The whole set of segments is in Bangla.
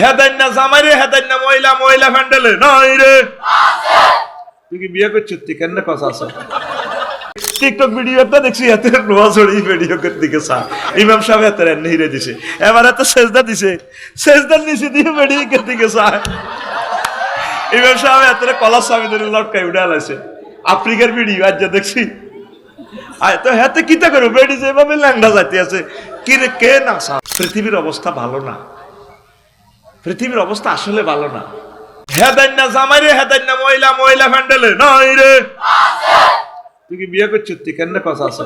হেদাইন না জামাইরে, হেদাইন না মহিলা, মহিলা ফ্যান্ডেলে নাই রে। তুই কি বিয়ে করছিস? তুই কেন কথা আছে? টিকটক ভিডিওটা দেখছি, এত নোয়াজড়ি ভিডিও করতে গেছে ইমাম সাহেব এত হিরে দিছে, এবার এত সেজদা দিছে, সেজদার নিচে দিয়ে ভিডিও করতে গেছে ইমাম সাহেব এত কলা স্বামী ধরে লটকাই উঠে আলাইছে। আফ্রিকার ভিডিও আজ দেখছি। তো হাতে কিতা করো বেডি যেভাবে ল্যাংড়া যাইতে আছে কি রে, কে না? পৃথিবীর অবস্থা ভালো না, পৃথিবীর অবস্থা আসলে ভালো না। হেদাইন না জামাইরে, হেদাইন না মহিলা, মহিলা ফ্যান্ডেলে নাই রে। তুই কি বিয়ে করছিস? তুই কেন কথা আছে?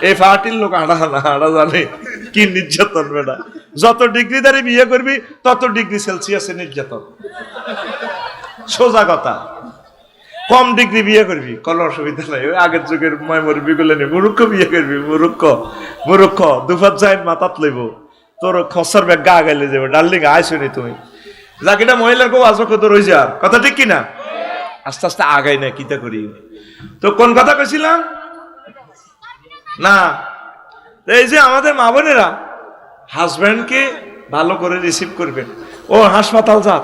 এই পার্টির লোক আড়া না, আড়া জানে কি নির্যাতন বেটা। যত ডিগ্রি দাঁড়িয়ে বিয়ে করবি তত ডিগ্রি সেলসিয়াসে নির্যাতন। সোজা কথা, কম ডিগ্রি বিয়ে করবি কোনো অসুবিধা নাই। ওই আগের যুগের মুরব্বী গুলো নেই, মুরুক্ষ বিয়ে করবি, মুরুক্ষ মুরুক্ষ দুফাত যাই মাথাত লইব, তোর খসার ব্যাগ গা গাইলে যাবে। ডার্লিং আইসো নি তুমি, যাকিটা মহিলার কেউ আসো কত রয়ে যার কথা ঠিক কিনা? আস্তে আস্তে আগাই না, কিতা করি। তো কোন কথা কইছিলাম না, এই যে আমাদের মা বোনেরা হাজব্যান্ডকে ভালো করে রিসিভ করবেন। ও হাসপাতাল যা,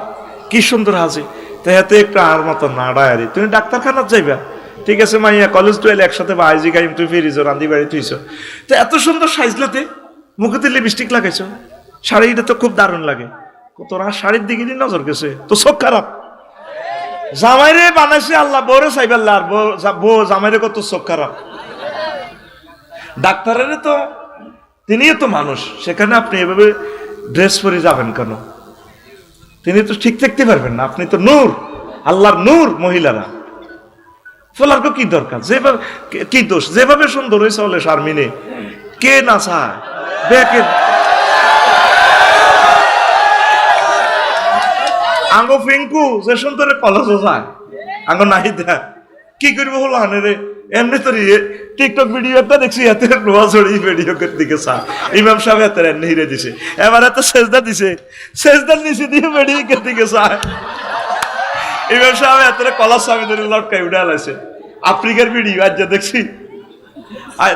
কি সুন্দর হাসি, তো হাতে একটু আর মতো নাড়ায়ারি। তুমি ডাক্তারখানার যাইবা, ঠিক আছে মাইয়া, কলেজ টুয়েল একসাথে বাজি গাইম, তুই ফিরিছো রান্দি বাড়ি তুইছ, তো এত সুন্দর সাইজলাতে মুখেতে লিপস্টিক লাগাইছো, শাড়িটা তো খুব দারুণ লাগে। তোর আর শাড়ির দিকে নজর গেছে, তো চোখ খারাপ। জামাইরে বানাইছে আল্লাহ, বউরে চাইবাল্লা, আর বউ জামাইরে কত চোখ খারাপ। ডাক্তারের তো তিনিও তো মানুষ, সেখানে আপনি এভাবে ড্রেস পরে যাবেন কেন? তিনি তো ঠিক থাকতে পারবেন না। আপনি তো নূর, আল্লাহর নূর। মহিলারা ফলার কি দরকার? যেভাবে কি দোষ, যেভাবে সুন্দর হয়েছে হলে শারমিনে কে না চায় বেকে আঙ্গ ফিঙ্কু যে সুন্দর কলেজ যায় আঙ্গ নাহি দেখ কি করবো হলো আনে রে। এমনি তো টিকটক ভিডিওটা দেখছি, এত নোয়াজড়ি ভিডিও করতে গেছে ইমাম সাহেব এত হিরে দিছে, এবার এত সেজদা দিছে, সেজদার নিচে দিয়ে ভিডিও করতে গেছে ইমাম সাহেব এত কলা স্বামী ধরে লটকাই উঠে আলাইছে। আফ্রিকার ভিডিও আজ দেখছি।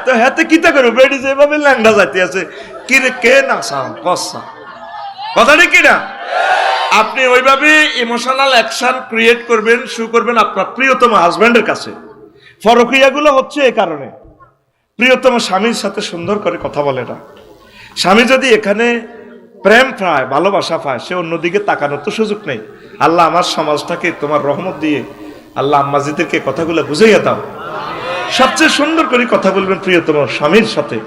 তো হাতে কিতা করো বেডি যেভাবে ল্যাংড়া যাইতে আছে কি রে, কে না সাম কসা কথা ঠিক কিনা? আপনি ওইভাবে ইমোশনাল অ্যাকশন ক্রিয়েট করবেন, শু করবেন আপনার প্রিয়তম হাজব্যান্ডের কাছে। ফরক্রিয়াগুলো হচ্ছে এই কারণে, প্রিয়তম স্বামীর সাথে সুন্দর করে কথা বলে না। স্বামী যদি এখানে প্রেম পায়, ভালোবাসা পায়, সে অন্যদিকে তাকানোর তো সুযোগ নেই। আল্লাহ আমার সমাজটাকে তোমার রহমত দিয়ে আল্লাহ আম্মাজিদেরকে কথাগুলো বুঝাইয়া দাও। সবচেয়ে সুন্দর করে কথা বলবেন প্রিয়তম স্বামীর সাথে।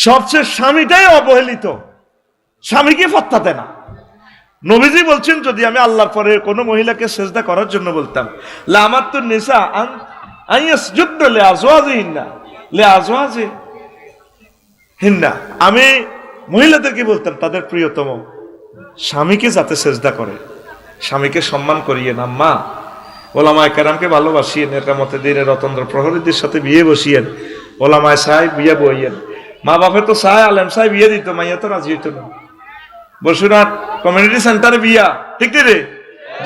সবচেয়ে স্বামীটাই অবহেলিত, স্বামীকে ফত্তা দেয় না। নবীজি বলছেন, যদি আমি আল্লাহর পরে কোনো মহিলাকে সেজদা করার জন্য বলতাম, লা আমাতুন নিসা আন আইয়াসজুদনা লিআজওয়াজিহিন্না লিআজওয়াজিহিন্না, আমি মহিলাদেরকে বলতাম তাদের প্রিয়তম স্বামীকে যাতে সেজদা করে, স্বামীকে সম্মান করিয়েন। আম্মা ওলামায়ে কেরামকে ভালোবাসিয়েন, একামতে দিনের রতন্দ্র প্রহরীদের সাথে বিয়ে বসিয়েন, ওলামায়ে সাহেব বিয়ে বইয়েন। মা বাপে তো চায় আলেম সাহেব বিয়ে দিত, মাইয়া তো রাজি হইত না। বসুরহাট কমিউনিটি সেন্টারে বিয়া, ঠিক রে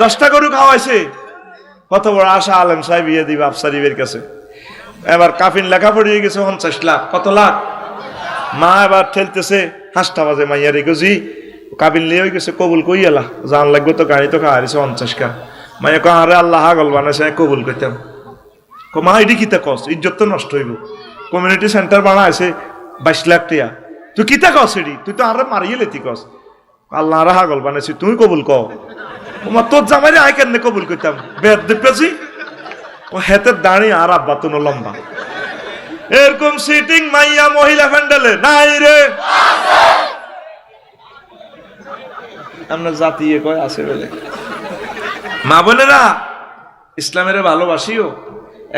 10টা গরু খাওয়াইছে, কত বড় আশা আলেম সাহেব বিয়ে দিবে আফসারিবের কাছে। এবার কাফিন লেখা পড়িয়ে গেছে 50 লাখ, কত লাখ। মা এবার ঠেলতেছে, হাসটা বাজে মাইয়ার গজি কাবিন লিয়ে গেছে, কবুল কই এলা জান লাগবে তো, গাড়ি তো খাওয়াইছে 50 কা। মাইয়া কো আরে আল্লাহ হাগল বানাইছে, কবুল করতাম। মা এটি কিতা কস, ইজ্জত তো নষ্ট হইব। কমিউনিটি সেন্টার বানাইছে 22 লাখ টিয়া, তুই কিতা কস এটি, তুই তো আরে মারিয়ে লেতি কস। আল্লাহ আরে হাগল বানাইছি, তুই কবুল কও। ওমা তোর জামাইরে আই কেন কবুল করতাম, বেয়াদবি। ও হেতের দাঁড়ি আর আব্বা তো লম্বা। এরকম সিটিং মাইয়া মহিলা ফ্যান্ডেলে নাই রে। আমরা জাতি কয় আছে বলে। মা বোনেরা ইসলামের ভালোবাসিও,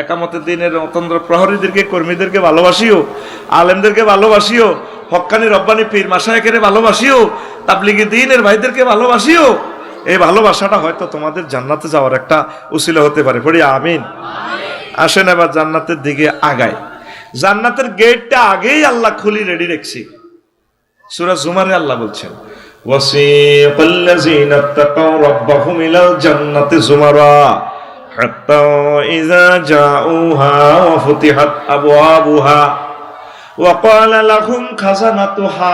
একামতের দিনের রতন্দ্র প্রহরীদেরকে কর্মীদেরকে ভালোবাসিও, আলেমদেরকে ভালোবাসিও, হক্কানি রব্বানি পীর মাশায়েখের ভালোবাসিও, তাবলিগি দ্বীনের ভাইদেরকে ভালোবাসিও। এই ভালোবাসাটা হয়তো তোমাদের জান্নাতে যাওয়ার একটা উসিলা হতে পারে। পড়ি আমিন। আসেন এবার জান্নাতের দিকে আগায়। জান্নাতের গেটটা আগেই আল্লাহ খুলি রেডি রেখেছি। সূরা জুমারে আল্লাহ বলছেন, ওয়াসিকাল্লাযীনা তাকাউ রাব্বাহুম ইলাল জান্নাতি যুমারা হাত্তা ইযা জাউহা ওয়া ফুতিহাত আবওয়াবুহা ওয়া ক্বালা লাহুম খাযানাতুহা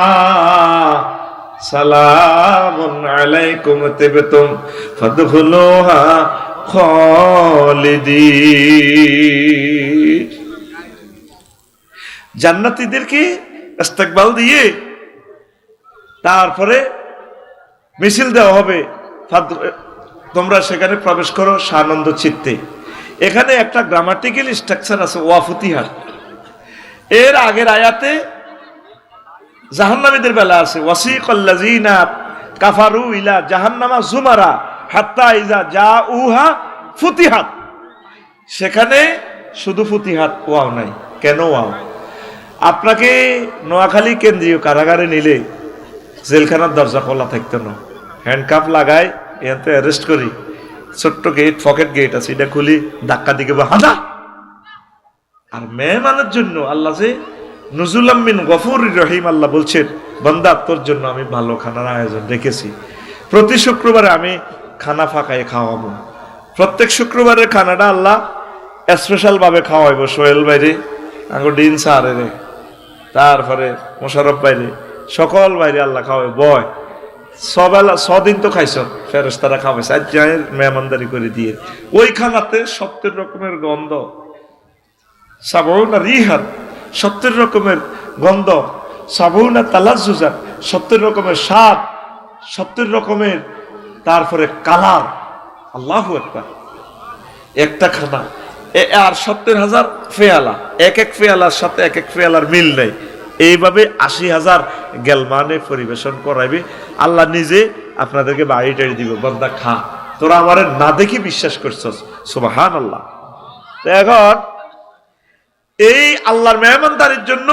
সালামুন আলাইকুম তিবতুম ফাদখুলুহা খালিদিন। জান্নাতীদেরকে ইস্তেকবাল দিয়ে তারপরে মিছিল দেওয়া হবে, তোমরা সেখানে প্রবেশ করো সানন্দ চিত্তে। এখানে একটা গ্রামাটিক্যাল স্ট্রাকচার আছে ওয়াফুতিহার। এর আগের আয়াতে জাহান্নামীদের বেলা আছে ওয়াসিকাল্লাযিনা কাফারু ইলা জাহান্নামা যুমারা হাত্তা ইযা জাউহা ফুতিহাত। সেখানে শুধু ফুতিহাত, ওয়াও নাই। কেন ওয়াও? আপনাকে নোয়াখালী কেন্দ্রীয় কারাগারে নিলে জেলখানার দরজা খোলা থাকতো না, হ্যান্ডকাপ লাগাই এতে অ্যারেস্ট করি, ছোট্ট গেট, পকেট গেট আছে, এটা খুলি, ধাক্কা দিকে হাঁটা। আর মেহমানের জন্য আল্লাহ যে নুজুলাম মিন গফুরির রহিম, আল্লাহ বলছেন বান্দা তোর জন্য আমি ভালো খানার আয়োজন রেখেছি। প্রতি শুক্রবারে আমি খানা ফাঁকায় খাওয়াবো। প্রত্যেক শুক্রবারের খানাটা আল্লাহ স্পেশাল ভাবে খাওয়াইব। সোহেল বাইরে, আঙ্গুর ডিন সাহারে রে, তারপরে মোশারফ বাইরে, সকল বাইরে আল্লাহ খাওয়াই বয়। সবেলা দিন তো খাইছ, ফেরেশতারা খাওয়াইছে, আজ জায়ের মেহমানদারি করে দিয়ে। ওই খানাতে 70 রকমের গন্ধ, সাবউনা রিহান, 70 রকমের গন্ধ, সাবউনা তালাজ্জুজান, 70 রকমের স্বাদ, 70 রকমের তারপরে কালার। আল্লাহু আকবার। একটা খানা আর 70,000 ফেয়ালা, এক এক ফেয়ালার সাথে এক এক ফেয়ালার মিল নেই। এইভাবে 80,000 গেলমানে পরিবেশন করাইবে। আল্লাহ নিজে আপনাদেরকে বাড়ি টাড়ি দিব, বান্দা খা, তোরা আমার না দেখি বিশ্বাস করছস। সুবহানাল্লাহ। এখন এই আল্লাহর মেহমানদারির জন্য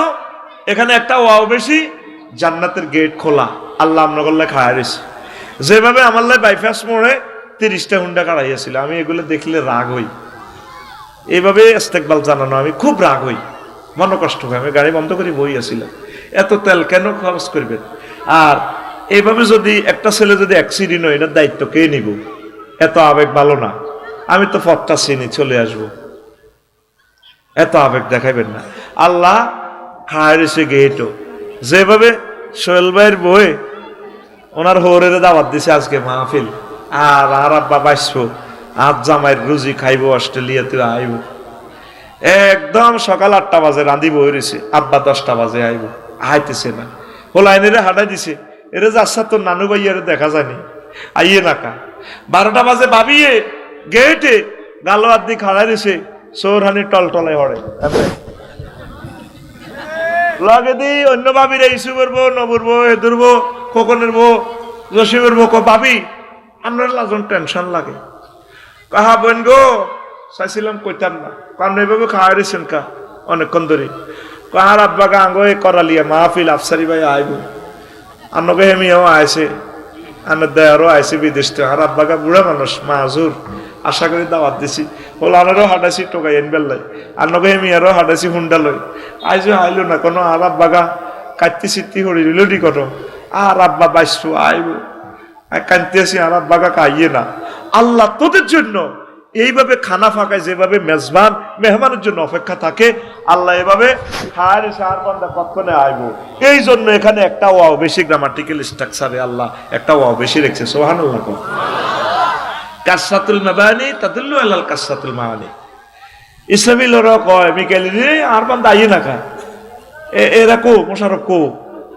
এখানে একটা ওয়াও বেশি, জান্নাতের গেট খোলা। আল্লাহ আমনগল্লা খায় রয়েছে। যেভাবে আমার বাইপাস মোড়ে 30টা হুন্ডা কাড়াইয়াছিল, আমি এগুলো দেখলে রাগ হই। এইভাবে ইস্তেকবাল জানানো আমি খুব রাগ হই, মন কষ্ট হয়। আমি গাড়ি বন্ধ করে বই আসছিলাম, এত তেল কেন খরচ করবেন? আর এইভাবে যদি একটা ছেলে যদি অ্যাক্সিডেন্ট হয়, এটার দায়িত্ব কে নিব? এত আবেগ ভালো না। আমি তো পথটা চিনি, চলে আসবো, এত আবেগ দেখাইবেন না। আল্লাহ খায় এসে গেটো যেভাবে সোহেল ভাইয়ের বই ওনার হৌরের দাওয়াত দিছে আজকে মাহফিল। আর আব্বা বাঁচবো, আজ জামাইয়ের রুজি খাইব, অস্ট্রেলিয়াতে আইব। একদম সকাল 8টা বাজে রাঁধি বই রয়েছে, আব্বা 10টা বাজে আইব, আইতেছে না। হোলাইনেরে হাঁটাই দিছে, এরে যাচ্ছা তোর নানু ভাইয়ারে দেখা যায়নি, আইয়ে নাকা। 12টা বাজে ভাবিয়ে গেটে গালোয়ার দিক হারাই দিছে, সৌরহানি টলটলে হড়ে লগে দি অন্য ভাবিরে ইস্যু করবো, নবুরবো, এদুরবো, খোকনের বো, জসিমের বো, ভাবি আমরা লাজন টেনশন লাগে। কাহা বোন গো, চাইছিলাম কইতাম না, কারণ এইভাবে খাওয়া দিয়েছেন কা অনেকক্ষণ ধরে। কাহার আব্বাকে আঙ্গ করালিয়া মাহফিল আফসারি ভাই আইব, আন্নকে হেমিয়াও আইছে, আন্নার দেয়ারও আইছে বিদেশ থেকে। আর আব্বাকা বুড়া মানুষ, মাহুর, আশা করি দাওয়াত দিছি। হল আনারও হাঁটাইছি টোকাই এন বেল্লাই, আন্নকে হেমিয়ারও হাঁটাইছি হুন্ডা লই। আইজো আইলো না কোনো। আর আব্বাকা কাটতি সিটতি হরি রিলডি করো। আর আব্বা বাইশো আইব, কানতে আসি। আর আব্বাকা কাইয়ে না। আল্লাহ তোদের জন্য এইভাবে খানা ফাঁকায়, যেভাবে মেজবান মেহমানের জন্য অপেক্ষা থাকে, আল্লাহ এভাবে খায় সার বান্দা কতক্ষণে আইব। এই জন্য এখানে একটা ওয়াও বেশি, গ্রামাটিক্যাল স্ট্রাকচারে আল্লাহ একটা ওয়াও বেশি রেখেছে। সুবহানাল্লাহ। কাসসাতুল মাবানি তাদুল্লু আলাল কাসসাতুল মাবানি। ইসলামী লোরা কয় মিকাইলি আর বান্দা আইয়ে না খা, এরা কো মোশারফ কো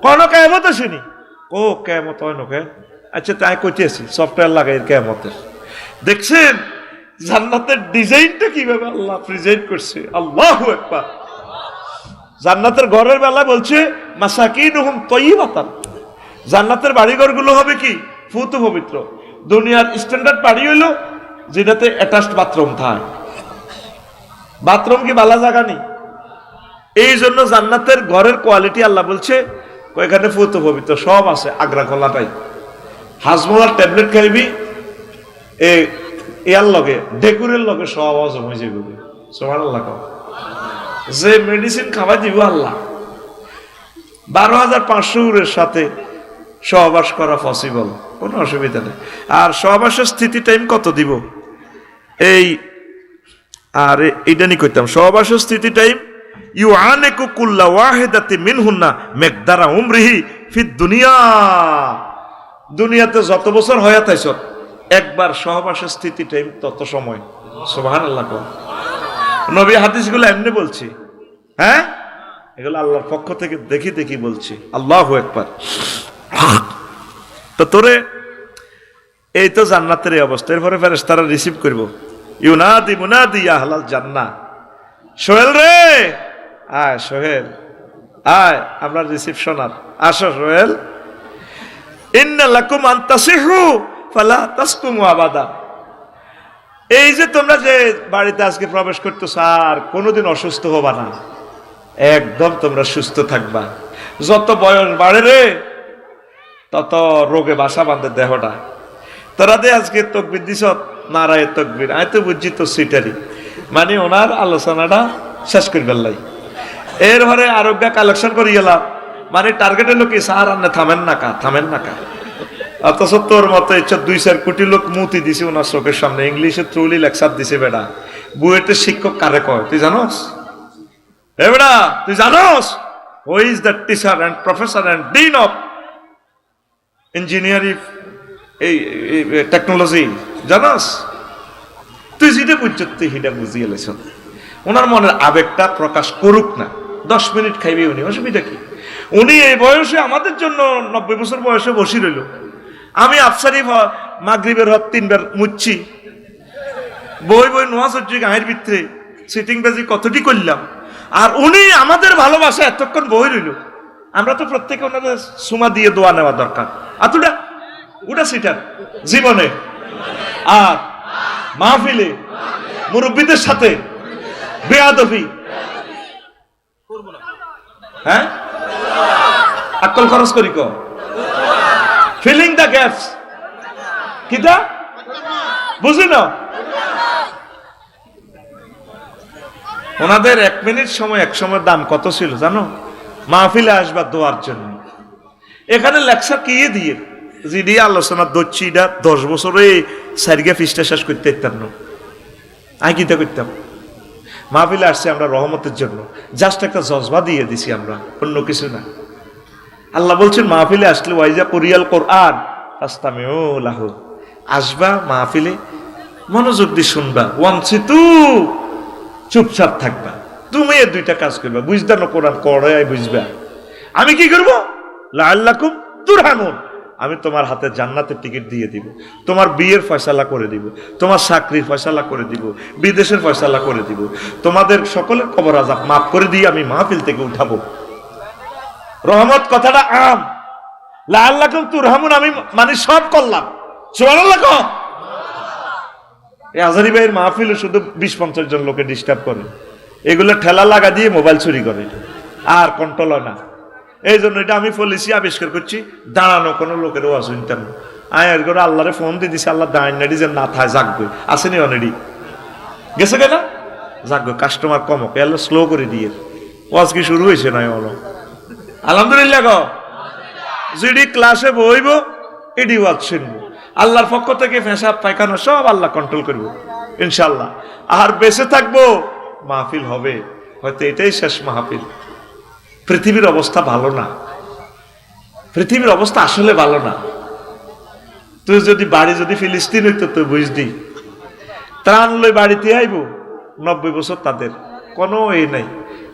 কোন কিয়ামত আসেনি, কো কিয়ামত হয় না কে? আচ্ছা তাই কইতেছি সফটওয়্যার লাগাই কিয়ামতের। দেখছেন জান্নাতের ডিজাইনটা কিভাবে আল্লাহ প্রেজেন্ট করছে। আল্লাহু আকবার। জান্নাতের ঘরের বেলা বলছে মাসাকিনুহুম তাইয়্যিবাতান, জান্নাতের বাড়িঘরগুলো হবে কি ফুত পবিত্র। দুনিয়ার স্ট্যান্ডার্ড বাড়ি হইলো যেটাতে অ্যাটাচড বাথরুম থাকে। বাথরুম কি বালা জায়গা নেই, এই জন্য জান্নাতের ঘরের কোয়ালিটি আল্লাহ বলছে এখানে ফুত পবিত্র সব আছে। আগ্রা খোলাটাই হাজমোলার ট্যাবলেট খাইবি, এর লগে ডেকুরের লগে সব হজম হয়ে যাবে। সুবহানাল্লাহ। যে মেডিসিন খাওয়াই দিব আল্লাহ, 12,500 সাথে সহবাস করা পসিবল, কোনো অসুবিধা নেই। আর সহবাসের স্থিতি টাইম কত দিব, এই আর এইটা নি কইতাম সহবাসের স্থিতি টাইম ইউআনিকু কুল্লা ওয়াহিদাতি মিনহুন্না মিকদারা উমরিহি ফিদ দুনিয়া। দুনিয়াতে যত বছর হয়ে তাইছ একবার সহবাসের স্থিতি টাইম তত সময়। সুবহানাল্লাহ। নবী হাদিসগুলো এমনি বলছি, হ্যাঁ, এগুলো আল্লাহর পক্ষ থেকে দেখি দেখি বলছি। আল্লাহু আকবার। তো তোরে এই তো জান্নাতের এই অবস্থা, এরপরে ফেরেশতারা রিসিভ করব, ইউনাদি মুনাদি ইয়া আহলাল জান্নাহ, সোহেল রে আয়, সোহেল আয়, আমরা রিসিপশন আর আসো সোহেল, ইন্না লাকুম আন তাসিহু ফালা তাসকুমু আবাদা। এই যে তোমরা যে বাড়িতে আজকে প্রবেশ করতেছ আর কোনোদিন অসুস্থ হবা না, একদম তোমরা সুস্থ থাকবা। যত বয়স বাড়ে রে তত রোগে বাসা বাঁধে দেহটা। তোরা দে আজকে তকবির দিস নারায় তকবির, আমি তো বুঝছি তো সিটারি, মানে ওনার আলোচনাটা শেষ করে ফেললাই। এর ঘরে আরোগ্য কালেকশন করে গেলাম, মানে টার্গেট হলো কি স্যার আপনি থামেন না কা, থামেন না কা। অথচ তোর মতো ইচ্ছা 2-4 কোটি লোক মুতি দিছে ওনার চোখের সামনে, ইংলিশে থ্রুলি লেকচার দিছে। বেটা বুয়েটের শিক্ষক কারে কয় তুই জানোস? এ বেটা তুই জানোস who is the teacher and professor and dean of engineering এই টেকনোলজি জানোস? তুই যেটা বুঝছো তুই সেটা বুঝিয়ে লেছ। ওনার মনের আবেগটা প্রকাশ করুক না, 10 মিনিট খাইবে উনি, অসুবিধা কি? উনি এই বয়সে আমাদের জন্য 90 বছর বয়সে বসে রইল। আমি আফসারি মাগরিবের হক 3 বার মুচ্ছি, বই বই নোয়াজ হচ্ছে গায়ের ভিতরে সিটিং বাজি কতটি করলাম, আর উনি আমাদের ভালোবাসা এতক্ষণ বই রইল। আমরা তো প্রত্যেকে ওনাদের সুমা দিয়ে দোয়া নেওয়া দরকার। আতুটা ওটা সিটার জীবনে আর মাহফিলে মুরব্বীদের সাথে বেয়াদবি, হ্যাঁ, আকল খরচ করি ক ফিলিং দ্য গ্যাপস কিটা বুঝি না। ওনাদের 1 মিনিট সময় এক সময় দাম কত ছিল জানো? মাহফিলে আসবা দোয়ার জন্য। এখানে লেকচার কি দিয়ে যদি আলোচনা দচ্ছি, এটা 10 বছরে সারিগা ফিসটা শেষ করতে পারতাম না। আমি কিতা করতাম? মাহফিলে আসছে আমরা রহমতের জন্য, জাস্ট একটা জজবা দিয়ে দিছি আমরা, অন্য কিছু না। আল্লাহ বলছেন মাহফিলে আসলে ওয়াইজা কুরিয়াল কোরআন ফাস্তামিউ লাহু, আসবা মাহফিলে মনোযোগ দিয়ে শুনবা, ওয়ানসিতু চুপচাপ থাকবা। তুমি এই 2টা কাজ করবা, বুঝদা না কোরআন কড়াই বুঝবা। আমি কি করব? লাআল্লাকুম তুরহামুন, আমি তোমার হাতে জান্নাতের টিকিট দিয়ে দিব, তোমার বিয়ের ফয়সালা করে দিব, তোমার চাকরির ফয়সালা করে দিব, বিদেশের ফয়সালা করে দিব, তোমাদের সকলের কবর আযাব মাফ করে দিয়ে আমি মাহফিল থেকে উঠাবো। রহমত কথাটা আম, লাআল্লাকুম তুরহামুন আমি মানে সব করলাম। সুবহানাল্লাহ। এই আজারি ভাইয়ের মাহফিলে শুধু 20-50 জন লোকে ডিস্টার্ব করে, এগুলো ঠেলা লাগা দিয়ে মোবাইল চুরি করে আর কন্ট্রোল হয় না। এই জন্য এটা আমি পলিসি আবিষ্কার করছি, দাঁড়ানো কোনো লোকের ওয়াজ শুনতাম না। আয়ের করে আল্লাহরে ফোন দিয়ে দিছি, আল্লাহ দাঁড়ান নাড়ি যে না থায় জাগবে, আসেনি অলরেডি গেছে কেনা জাগবে, কাস্টমার কমক, এলো স্লো করে দিয়ে ওয়াজ কি শুরু হয়েছে নয় হলো। আলহামদুলিল্লাহ। যদি ক্লাসে বইব এডি ওয়াজ শুনবো, আল্লাহর পক্ষ থেকে পেশাব পায়খানা সব আল্লাহ কন্ট্রোল করবো ইনশাল্লাহ। আর বেঁচে থাকবো, মাহফিল হবে, হয়তো এটাই শেষ মাহফিল। পৃথিবীর অবস্থা ভালো না, পৃথিবীর অবস্থা আসলে ভালো না। তুই যদি বাড়ি যদি ফিলিস্তিন হইতো তুই বুঝদি, ত্রাণ লই বাড়িতে আইব, 90 বছর তাদের কোনো এই নাই,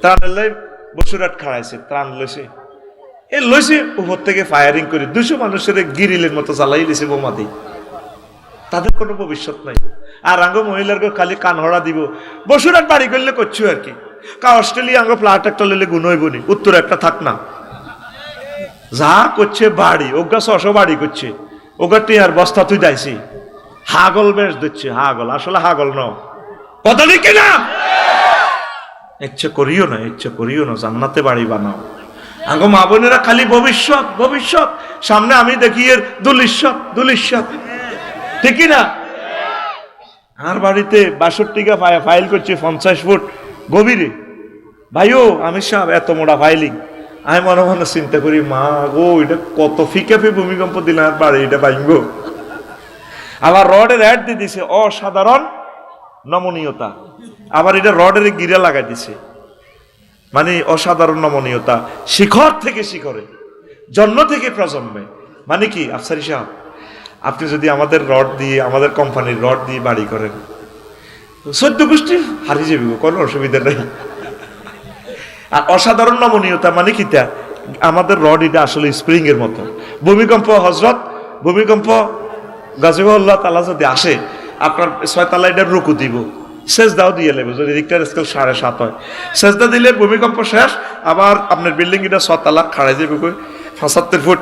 ত্রাণ লই বসুরাট খাড়াইছে, ত্রাণ লইছে, এ লইছে উপর থেকে ফায়ারিং করে 200 মানুষের গিরিলের মতো চালাই দিছে বোমা দিয়ে, তাদের কোনো ভবিষ্যৎ নাই। আর আঙ্গ মহিলার খালি কানহড়া দিব, বসুরাট বাড়ি করলে করছো আর কি, কা অস্ট্রেলিয়া আঙ্গ ফ্ল্যাট একটা লইলে গুণ হইব নি, উত্তর একটা থাক না, যা করছে বাড়ি ওগা 600 বাড়ি করছে, ওগা টিয়ার বস্তা তুই দাইছি, হাগল বেশ দিচ্ছে, হাগল আসলে হাগল ন, কথা লিখে না। ইচ্ছা করিও না, ইচ্ছা করিও না, জান্নাতে বাড়ি বানাও। আঙ্গ মা বোনেরা খালি ভবিষ্যৎ ভবিষ্যৎ, সামনে আমি দেখি এর দুলিশ্বত দুলিশ্বত, ঠিকই না? আর বাড়িতে 62 ফাইল করছে 50 ফুট গভীরে, ভাইও আমি সব এত মোটা ফাইলিং, আমি মনে মনে চিন্তা করি মা গো এটা কত ফিকাফি ভূমিকম্প দিলে আর বাড়ি এটা ভাঙবো। আবার রডের অ্যাড দিয়ে দিছে অসাধারণ নমনীয়তা, আবার এটা রডের গিরা লাগাই দিছে, মানে অসাধারণ নমনীয়তা, শিখর থেকে শিখরে, জন্ম থেকে প্রজন্মে মানে কি আফসারি সাহেব, আপনি যদি আমাদের রড দিয়ে, আমাদের কোম্পানির রড দিয়ে বাড়ি করেন, 14 গোষ্ঠী হারিয়ে যাবে, কোনো অসুবিধা নেই। আর অসাধারণ নমনীয়তা মানে কি, তা আমাদের রড এটা আসলে স্প্রিং এর মতো। ভূমিকম্প হজরত, ভূমিকম্প গাজীউল্লাহ তাআলা যদি আসে, আপনার 6 তলা এটার রুকু দিব, সেজদাও দিয়ে নেবে যদি রিক্টার স্কেল 7.5 হয়, সেজদা দিলে ভূমিকম্প শেষ, আবার আপনার বিল্ডিং এটা 6 তলা খাড়াই যাবে 75 ফুট।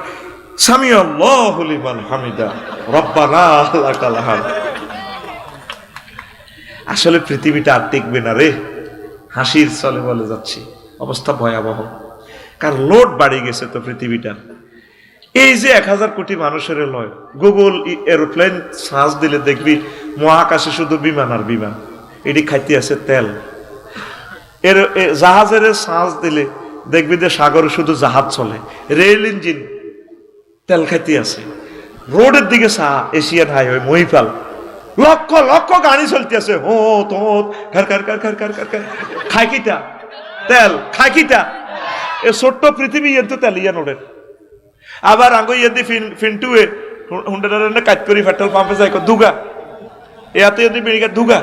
সামি আল্লাহু লিমান হামিদা রব্বানা লাকাল হামদ। আসলে পৃথিবীটা আর টিকবে না রে, হাসির চলে বলে যাচ্ছি, অবস্থা ভয়াবহ। কারণ লোড বাড়ি গেছে তো পৃথিবীটা। এই যে 1000 কোটি মানুষের লয়, গুগল এরোপ্লেন সার্চ দিলে দেখবি মহাকাশে শুধু বিমান আর বিমান, এটি খাইতে আছে তেল। এর জাহাজের সার্চ দিলে দেখবি যে সাগরে শুধু জাহাজ চলে, রেল ইঞ্জিন তেল খাইতে আছে। রোডের দিকে এশিয়ান হাইওয়ে মহিপাল, লক্ষ লক্ষ গাড়ি চলতে আছে, হো তো ঘর ঘর ঘর ঘর ঘর ঘর, খায় কিটা তেল, খায় কিটা এ ছোট্ট পৃথিবী এর তো তেল ইয়ান ওড়ে। আবার আঙ্গ ইয়াদি ফিন্টুয়ে হুন্ডারে কাজ করি পেট্রোল পাম্পে যাই দুগা, এতে যদি বেরিয়ে দুগা।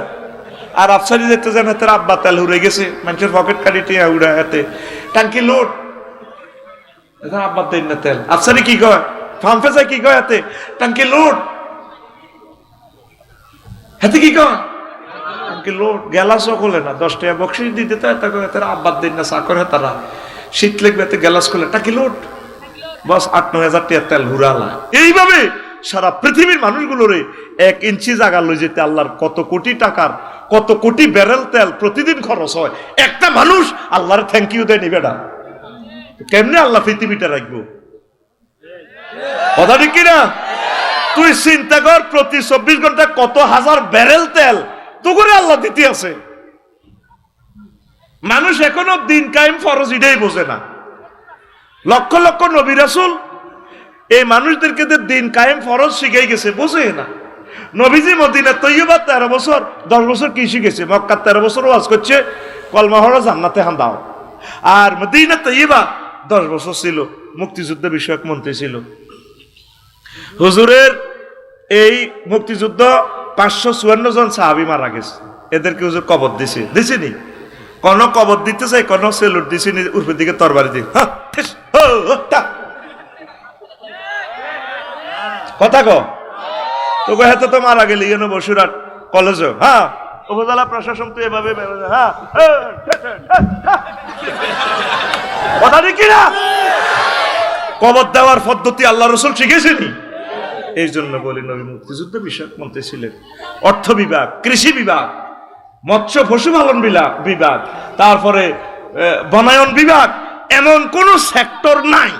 আর আফসারি যেতে যান হাতের আব্বা তেল উড়ে গেছে, মানুষের পকেট কাটিতে উড়া হাতে টাঙ্কি লোড, আব্বা দেন না তেল। আফসারি কি কয়, পাম্পে যায় কি কয়, হাতে টাঙ্কি লোড, হাতে কি কয় টাঙ্কি লোড। গ্যালাস খোলে না, 10 টাকা বক্সি দিতে তার আব্বা দেন না, চাকর হয় তারা, শীত লেগবে গ্যালাস খোলে, টাঙ্কি লোড, বস 8-9 হাজার টাকা তেল হুরালা। এইভাবে সারা পৃথিবীর মানুষগুলোরে 1 ইঞ্চি জায়গা লই যেতে আল্লাহর কত কোটি টাকার, কত কোটি ব্যারেল তেল প্রতিদিন খরচ হয়। একটা মানুষ আল্লাহর থ্যাংক ইউ দেয় নিবে না, কেমনে আল্লাহ পৃথিবীটা রাখবো? কথা ঠিক কিনা? তুই চিন্তা কর, প্রতি 24 ঘন্টা কত হাজার ব্যারেল তেল তো করে আল্লাহ দিতে আছে। মানুষ এখনো দিন কায়েম ফরজ এটাই বোঝে না। লক্ষ লক্ষ নবী রাসূল এই মানুষদেরকে দিন কায়েম ফরজ শিখাই গেছে, বোঝে না। নবীজি মদিনা তৈয়বা 13 বছর 10 বছর কি শিখেছে, মক্কা 13 বছর ওয়াজ করছে, কলমা হলো জান্নাতে হান্দাও। আর মদিনা তৈয়বা 10 বছর ছিল, মুক্তিযুদ্ধ বিষয়ক মন্ত্রী ছিল। হুজুরের এই মুক্তিযুদ্ধ 554 জন সাহাবী মারা গেছে, এদেরকে হুজুর কবর দিছেনি, কোন কবর দিতে চাই, কোন সেলুট দিছেনি, উপরের দিকে তরবারি দিয়ে কথা কো তো হাতে তো মারা গেলি কেন বসুরাট কলেজে, হ্যাঁ উপজেলা প্রশাসন তো এভাবে, হ্যাঁ কথা ঠিক না? কবর দেওয়ার পদ্ধতি আল্লাহ রাসূল শিখেছেনি। এই জন্য বলি নবী মুক্তিযুদ্ধ বিষয়ক মন্ত্রী ছিলেন, অর্থ বিভাগ, কৃষি বিভাগ, মৎস্য পশুপালন বিভাগ, তারপরে বনায়ন বিভাগ, এমন কোন সেক্টর নাই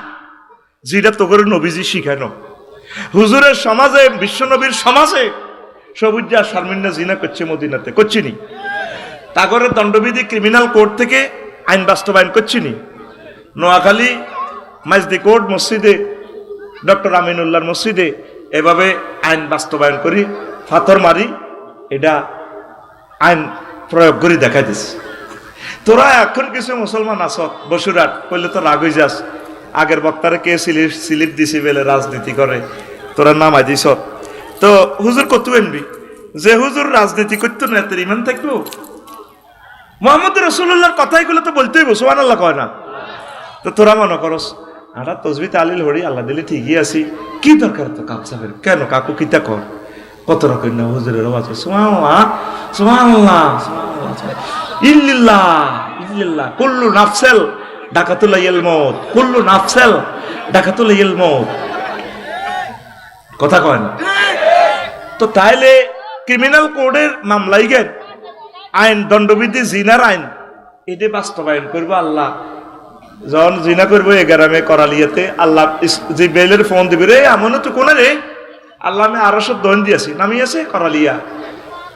যেটা তো করে নবীজি শিখানো। হুজুরের সমাজে, বিশ্বনবীর সমাজে সবুজা শারমিন্দা জিনা করছে মদিনাতে, করছিনি। তাগরে দণ্ডবিধি ক্রিমিনাল কোর্ট থেকে আইন বাস্তবায়ন করছিনি। নোয়াখালী মাইজদি কোর্ট মসজিদে, ডক্টর আমিনুল্লাহর মসজিদে এভাবে আইন বাস্তবায়ন করি, ফাথর মারি, এটা আইন প্রয়োগ করে দেখা দিস। তোরা এখন কিছু মুসলমান আস বসুরাট কইলে তো রাগ হয়ে যাস, আগের বক্তারে কে স্লিপ দিছি বেলে রাজনীতি করে, তোরা নামাই দিস। তো হুজুর কত এনবি যে হুজুর রাজনীতি করতো না, তোর ইমান থাকবো? মোহাম্মদ রাসূলুল্লাহর কথাইগুলো তো বলতেই বো, সুবহানাল্লাহ কয় না? তো তোরা মনে করস আটা তসবি তালিল হরি আল্লাহ দিলে ঠিকই আছি, কি দরকার তো কাপসা ফের কেন, কাকু কিতা কর, কত রকম না হুজুরের আওয়াজ, সুবহানাল্লাহ সুবহানাল্লাহ ইল্লাল্লাহ ইল্লাল্লাহ কুল্লু নাফসেল ডাকাতুল ইল মউত, কুল্লু নাফসেল ডাকাতুল ইল মউত, কথা কয় না? তো তাইলে ক্রিমিনাল কোডের মামলাই গেন আইন, দণ্ডবিধি জিনার আইন, এটা বাস্তবায়ন করবো আল্লাহ। যখন জিনা করবো এ গ্রামে করালিয়াতে, আল্লাহ যে বেলের ফোন দিবে, রে এমন তো কোন রে, আল্লাহ আমি 200 দন দিয়েছি, নামিয়েছে করালিয়া,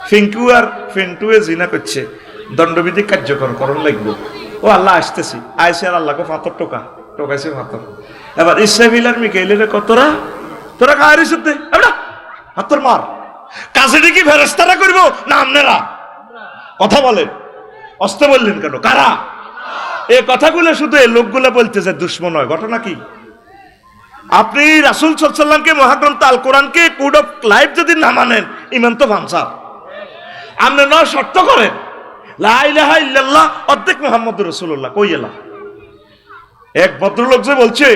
ফিঙ্কু আর ফিন্টুয়ে জিনা করছে, দণ্ডবিধি কার্যকর করণ লাগবে। ও আল্লাহ আসতেছি, আইসে আর আল্লাহকে ফাতর টোকাইছে ফাতর। এবার ইসরাফিল আর মিকাইলের কতরা, তোরা কাহারিস হাতর মার, কাছে কি ফেরেশতারা করবো না আপনারা? কথা বলেন, অস্তে বললেন কেন, কারা? এই কথাগুলো শুধু এই লোকগুলো বলতে যায়, দুশ্মন হয়। ঘটনা কি? আপনি রাসূল সাল্লাল্লাহু আলাইহি ওয়াসাল্লামকে, মহাগ্রন্থ আল কোরআনকে কোড অফ লাইফ যদি না মানেন, ইমান তো ভাঙসার। আপনি না শর্ত করেন লা ইলাহা ইল্লাল্লাহ অর্ধেক মুহাম্মদুর রাসূলুল্লাহ, কই এলা? এক ভদ্রলোক যে বলছে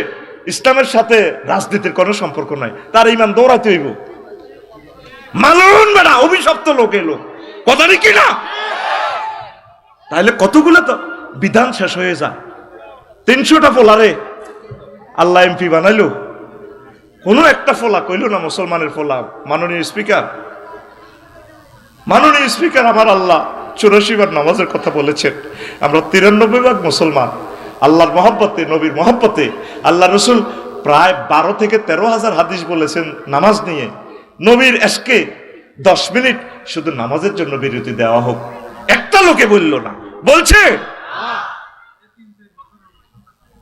ইসলামের সাথে রাজনীতির কোনো সম্পর্ক নাই, তার ইমান দৌড়াতে হইব। মালুন বেড়া, অভিশপ্ত লোক এলো, কথা কি না? তাইলে কতগুলো তো বিধান শেষ হয়ে যায়। 300টা ফোলারে আল্লাহ এমপি বানাইলো, কোনো একটা ফোলা কইল না মুসলমানের ফোলা। মাননীয় স্পিকার আমার আল্লাহ 84 বার নামাজের কথা বলেছেন। আমরা 93 ভাগ মুসলমান। আল্লাহর মহব্বতে, নবীর মহব্বতে আল্লাহ রসুল প্রায় 12 থেকে 13,000 হাদিস বলেছেন নামাজ নিয়ে। নবীর এসকে 10 মিনিট শুধু নামাজের জন্য বিরতি দেওয়া হোক, একটা লোকে বলল না, বলছে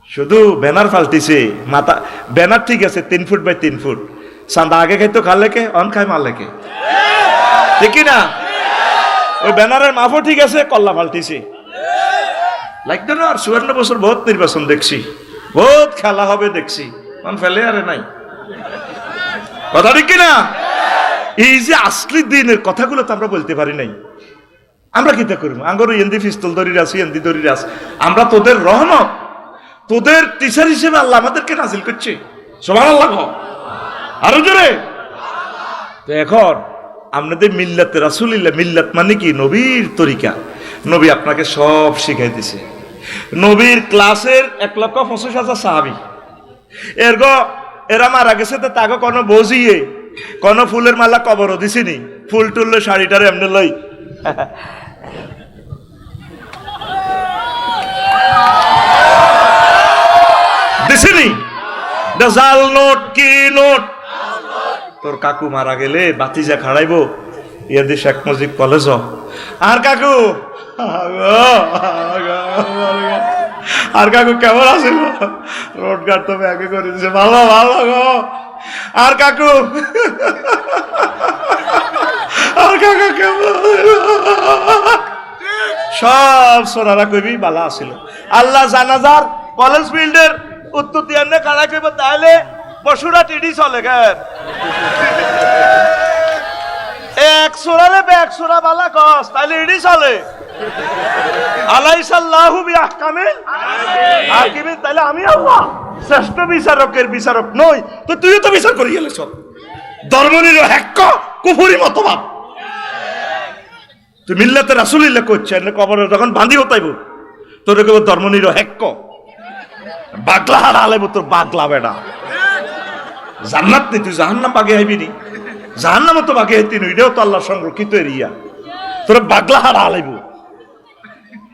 শুধু ব্যানার পাল্টিছে। মাথা ব্যানার ঠিক আছে 3 ফুট বাই 3 ফুট, চাঁদা আগে খাইতো খালেকে, অন খাই মালেকে, ঠিক না? ওই ব্যানারের মাপও ঠিক আছে, কল্লা পাল্টিছে। লাগতো না? আর 54 বছর বহুত নির্বাচন দেখছি, বহুত খেলা হবে দেখছি, অন ফেলে আরে নাই, কথা ঠিক না? এই যে আসলি দিনের কথাগুলো তো আমরা বলতে পারি নাই। আমরা কিতা করবো? আঙ্গর এন্দি পিস্তল ধরি আছি, এন্দি ধরি আছি। আমরা তোদের রহমত, তোদের টিচার হিসেবে আল্লাহ আমাদেরকে নাজিল করছে। সুবহানাল্লাহ, আরো জোরে। তো এখন আপনাদের মিল্লাতে রাসূলুল্লাহ, মিল্লাত মানে কি? নবীর তরিকা। নবী আপনাকে সব শিখাই দিছে। নবীর ক্লাসের 1,25,000 সাহাবী, এরা মারা গেছে, তো তাকে কোনো বজিয়ে কোনো ফুলের মালা কবরও দিছিনি, ফুল টুললে শাড়িটারে এমনি লই দিছিনি। জাল নোট কি নোট? তোর কাকু মারা গেলে বাতিজা খাড়াইবো ইয়াদি শেখ মুজিব কলেজ, আর কাকু কেমন আছিল? রোড গার্ড তো ব্যাগে করে দিছে, ভালো ভালো গো। আর কাকু কেমন? সব সোনারা কইবি বালা আছিল। আল্লাহ জানাজার কলেজ ফিল্ডের উত্তর দিয়ে কারা কইব, তাহলে পশুরা টিডি চলে গেল। এক সোরারে ব্যাগ সোরা বালা কস, তাহলে ইডি চলে। আলাইসাল্লাহু বিআহকামিল হাকিমিন, তাহলে আমি আল্লাহ শ্রেষ্ঠ বিচারকের বিচারক নই? তো তুইও তো বিচার করি গেলেছ। ধর্মনিরপেক্ষ কুফরি মতবাদ। তুই মিল্লাতে রাসূলুল্লাহ করছেন, কবরে যখন বাঁধি হতাইব তোর কেবল ধর্মনিরপেক্ষ বাগলা হারালেব, তোর বাগলা বেড়া। জান্নাত নেই, তুই জাহান্নাম বাগে আইবি নি? জাহান্নাম তো বাগে আইতি নই, এটাও তো আল্লাহ সংরক্ষিত এরিয়া। তোর বাগলা হারা আলাইব,